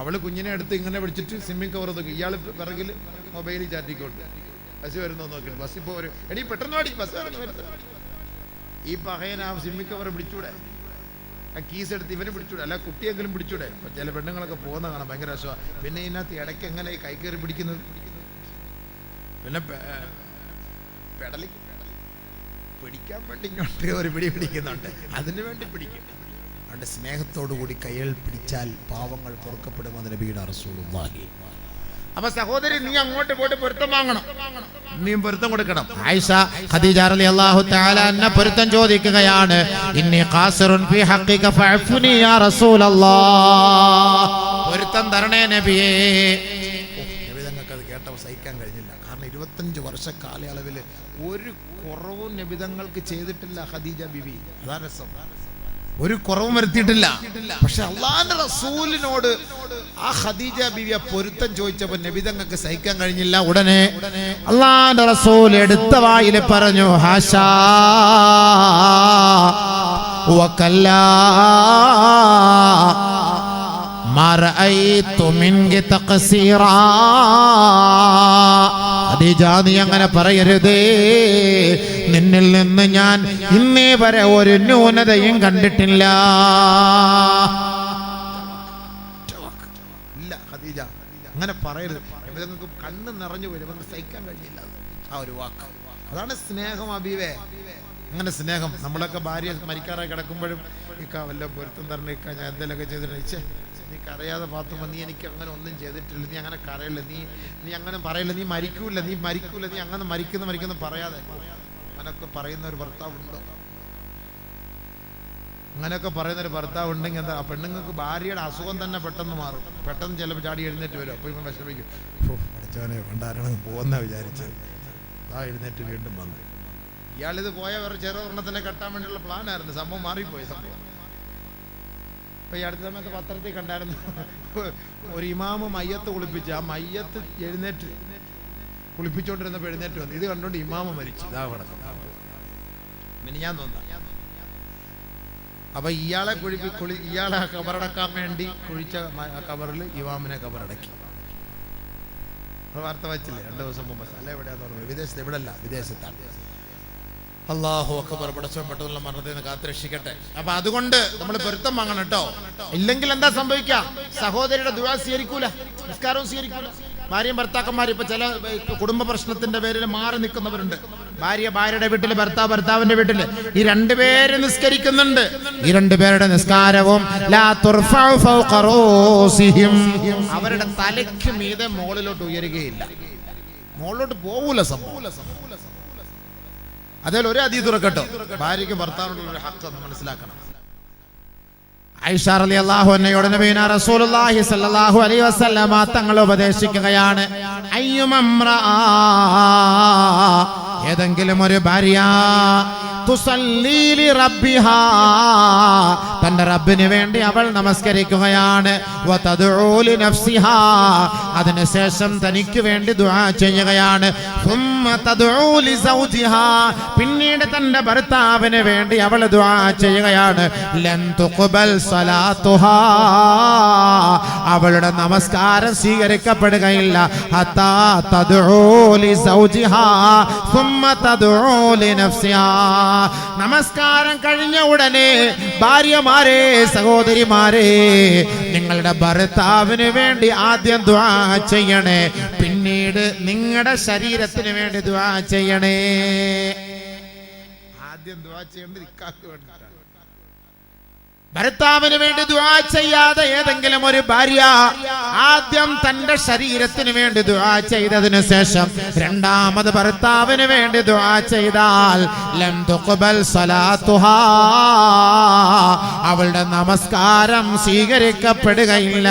അവള് കുഞ്ഞിനെ എടുത്ത് ഇങ്ങനെ പിടിച്ചിട്ട് സിമ്മി കവർ നോക്കി, ഇയാൾ പിറകിൽ മൊബൈലിൽ ചാറ്റിക്കൊണ്ട് ബസ് വരുന്നോ നോക്കിയിട്ട് ബസ് ഇപ്പോൾ ഒരു എടീ പെട്ടെന്ന് പാടി ബസ് വരുന്നത്. ഈ പഹയൻ ആ സിമ്മി കവർ പിടിച്ചൂടെ, ആ കീസ് എടുത്ത് ഇവന് പിടിച്ചൂടെ, അല്ല കുട്ടിയെങ്കിലും പിടിച്ചൂടെ? ഇപ്പം ചില പെണ്ണുങ്ങളൊക്കെ പോകുന്ന കാണാം, ഭയങ്കര രസമാണ്. പിന്നെ ഇതിനകത്ത് ഇടയ്ക്ക് എങ്ങനെ ഈ കൈ കയറി പിടിക്കുന്നത്? പിന്നെ പെടലി പിടിക്കാൻ വേണ്ടി ഇങ്ങോട്ട് ഒരു പിടി പിടിക്കുന്നുണ്ട്, അതിനു വേണ്ടി പിടിക്കും. അവരുടെ സ്നേഹത്തോടു കൂടി കയ്യിൽ പിടിച്ചാൽ പാവങ്ങൾ പൊറുക്കപ്പെടുമെന്ന് നബിയുടെ റസൂലുള്ളാഹി. അപ്പൊ സഹോദരി, നീ അങ്ങോട്ട് പോയിട്ട് പൊരുത്തം വാങ്ങണം, നീ പൊരുത്തം കൊടുക്കണം. ആയിഷ ഖദീജ റളിയല്ലാഹു തആല അന്ന പൊരുത്തം ചോദിക്കുകയാണ്. ഇന്നി ഖാസിറുൻ ഫീ ഹഖിക ഫഅഫ്നി യാ റസൂലല്ലാഹ്, പൊരുത്തം തരണേ നബിയേ. നബി തങ്ങൾക്ക് അത് കേട്ടപ്പോൾ സഹിക്കാൻ കഴിഞ്ഞില്ല. കാരണം 25 വർഷ കാലയളവിൽ ഒരു കുറവും നബി തങ്ങൾക്ക് ചെയ്തിട്ടില്ല ഖദീജ ബിബി. അതാ രസം, ഒരു കുറവും വരുത്തിയിട്ടില്ല. പക്ഷെ അള്ളാഹുവിന്റെ റസൂലിനോട് ആ ഖദീജ ബിവിയെ പൊരുത്തം ചോദിച്ചപ്പോൾ നബി തങ്ങൾക്ക് സഹിക്കാൻ കഴിഞ്ഞില്ല. ഉടനെ അള്ളാഹുവിന്റെ റസൂൽ എടുത്ത വായിൽ പറഞ്ഞു, ഹാശാ വകല്ലാ മാ റഅയ്തു മിൻക തഖ്സീറാ. ഖദീജ, നീ അങ്ങനെ പറയരുതേ, നിന്നിൽ നിന്ന് ഞാൻ ഇന്നേ വരെ ഒരു ന്യൂനതയും കണ്ടിട്ടില്ല. ഇല്ല ഖദീജ, അങ്ങനെ പറയരുത്. നബി തങ്ങൾക്ക് കണ്ണ് നിറഞ്ഞു വരും, സഹിക്കാൻ കഴിഞ്ഞില്ല. ആ ഒരു വാക്ക്. അതാണ് സ്നേഹം അബീവേ. അങ്ങനെ സ്നേഹം. നമ്മളൊക്കെ ഭാര്യ മരിക്കാറായി കിടക്കുമ്പോഴും ഇക്ക വല്ല പൊരുത്തം തരണ, ഇക്ക ഞാൻ എന്തെങ്കിലുമൊക്കെ ചെയ്തിട്ട് നീ കരയാതെ പാത്തുമ്പ, നീ എനിക്ക് അങ്ങനെ ഒന്നും ചെയ്തിട്ടില്ല, നീ അങ്ങനെ കരയില്ല, നീ അങ്ങനെ പറയില്ല, നീ മരിക്കൂല, നീ അങ്ങനെ മരിക്കുന്നു പറയാതെ. അങ്ങനൊക്കെ പറയുന്ന ഒരു ഭർത്താവുണ്ടോ? അങ്ങനെയൊക്കെ പറയുന്ന ഒരു ഭർത്താവ് ഉണ്ടെങ്കിൽ എന്താ, ആ പെണ്ണുങ്ങൾക്ക് ഭാര്യയുടെ അസുഖം തന്നെ പെട്ടെന്ന് മാറും. പെട്ടെന്ന് ചിലപ്പോൾ ചാടി എഴുന്നേറ്റ് വരും. അപ്പോൾ ഇവൻ വിഷമിക്കും, പഠിച്ചവനെ വേണ്ടാരണം പോകുന്ന വിചാരിച്ചത്, ആ എഴുന്നേറ്റ് വീണ്ടും വന്നു. ഇയാളിത് പോയ വേറെ ചെറുവർണ്ണത്തിനെ കെട്ടാൻ വേണ്ടിയുള്ള പ്ലാനായിരുന്നു. സംഭവം മാറിപ്പോയി സംഭവം. അപ്പൊ ഈ അടുത്ത സമയത്ത് പത്രത്തിൽ കണ്ടായിരുന്നു, ഒരു ഇമാമ് മയ്യത്ത് കുളിപ്പിച്ച്, ആ മയ്യത്ത് എഴുന്നേറ്റ് കുളിപ്പിച്ചോണ്ടിരുന്നപ്പോൾ എഴുന്നേറ്റ് വന്നു. ഇത് കണ്ടോണ്ട് ഇമാമ് മരിച്ചു. ഇതാ കിടക്കും. പിന്നെ ഞാൻ തോന്നാം. അപ്പൊ ഇയാളെ ഇയാളെ കബറടക്കാൻ വേണ്ടി കുഴിച്ച കബറിൽ ഇമാമിനെ കബറടക്കി. വാർത്ത വച്ചില്ലേ 2 ദിവസം മുമ്പ്? സ്ഥലം എവിടെയാന്ന് പറഞ്ഞു. വിദേശത്ത്. ഇവിടെ അല്ല, വിദേശത്താണ്. അല്ലാഹു അക്ബർ. പടച്ചവൻ പെട്ടെന്നുള്ള മരണത്തിൽ നിന്ന് കാത്തുരക്ഷിക്കട്ടെ. അപ്പൊ അതുകൊണ്ട് നമ്മൾ പൊരുത്തം വാങ്ങണം കേട്ടോ. ഇല്ലെങ്കിൽ എന്താ സംഭവിക്കാം? സഹോദരിയുടെ ദുആ സ്വീകരിക്കൂല, നിസ്കാരവും സ്വീകരിക്കൂല. ഭാര്യയും ഭർത്താക്കന്മാരും ഇപ്പൊ ചില കുടുംബ പ്രശ്നത്തിന്റെ പേരിൽ മാറി നിൽക്കുന്നവരുണ്ട്. ഭാര്യ ഭാര്യയുടെ വീട്ടില്, ഭർത്താവ് ഭർത്താവിന്റെ വീട്ടില്. ഈ 2 പേര് നിസ്കരിക്കുന്നുണ്ട്. ഈ 2 പേരുടെ നിസ്കാരവും അവരുടെ തലയ്ക്ക് മീതെ മുകളിലോട്ട് ഉയരുകയില്ല, മുകളിലോട്ട് പോകൂല സംഭവം. അതിൽ ഒരു ഹദീസ് തുറക്കട്ടോ, ഭാര്യയ്ക്ക് ഭർത്താവിനുള്ള ഒരു ഹക്ക് ഒന്ന് മനസ്സിലാക്കണം. ആയിഷ റളിയല്ലാഹു അൻഹയോട് നബിയുനാ റസൂലുള്ളാഹി സ്വല്ലല്ലാഹു അലൈഹി വസല്ലമ തങ്ങൾ ഉപദേശിക്കുകയാണ്, അയ്യുമംറാ, ഏതെങ്കിലും ഒരു ഭാര്യ തുസല്ലി ലി റബ്ബിഹാ, തന്റെ റബ്ബിന് വേണ്ടി അവൾ നമസ്കരിക്കുകയാണ്, വതദഉ ലി നഫ്സിഹാ, അതിനുശേഷം തനിക്ക് വേണ്ടി ദുആ ചെയ്യുകയാണ്, സുമ്മ തദഉ ലി സൗജിഹാ, പിന്നീട് തന്റെ ഭർത്താവിന് വേണ്ടി അവൾ ദുആ ചെയ്യുകയാണ്, ലൻ തുഖ്ബൽ സലാത്തുഹാ, അവളുടെ നമസ്കാരം സ്വീകരിക്കപ്പെടുകയില്ല, ഹത്താ തദഉ ലി സൗജിഹാ സുമ്മ തദഉ ലി നഫ്സിഹാ. നമസ്കാരം കഴിഞ്ഞ ഉടനെ ഭാര്യമാരെ, സഹോദരിമാരെ, നിങ്ങളുടെ ഭർത്താവിന് വേണ്ടി ആദ്യം ദുആ ചെയ്യണേ, പിന്നീട് നിങ്ങളുടെ ശരീരത്തിന് വേണ്ടി ദുആ ചെയ്യണേ. ആദ്യം ദുആ ചെയ്യേണ്ടത് ഇക്കാക്ക് വേണ്ടിയിട്ടാണ്. ഭർത്താവിന് വേണ്ടി ദുആ ചെയ്യാതെ ഏതെങ്കിലും ഒരു ഭാര്യ ആദ്യം തന്റെ ശരീരത്തിന് വേണ്ടി ദുആ ചെയ്തതിനു ശേഷം രണ്ടാമത് ഭർത്താവിന് വേണ്ടി ദുആ ചെയ്താൽ ലം തുഖ്ബൽ സലാത്തുഹാ, അവളുടെ നമസ്കാരം സ്വീകരിക്കപ്പെടുകയില്ല.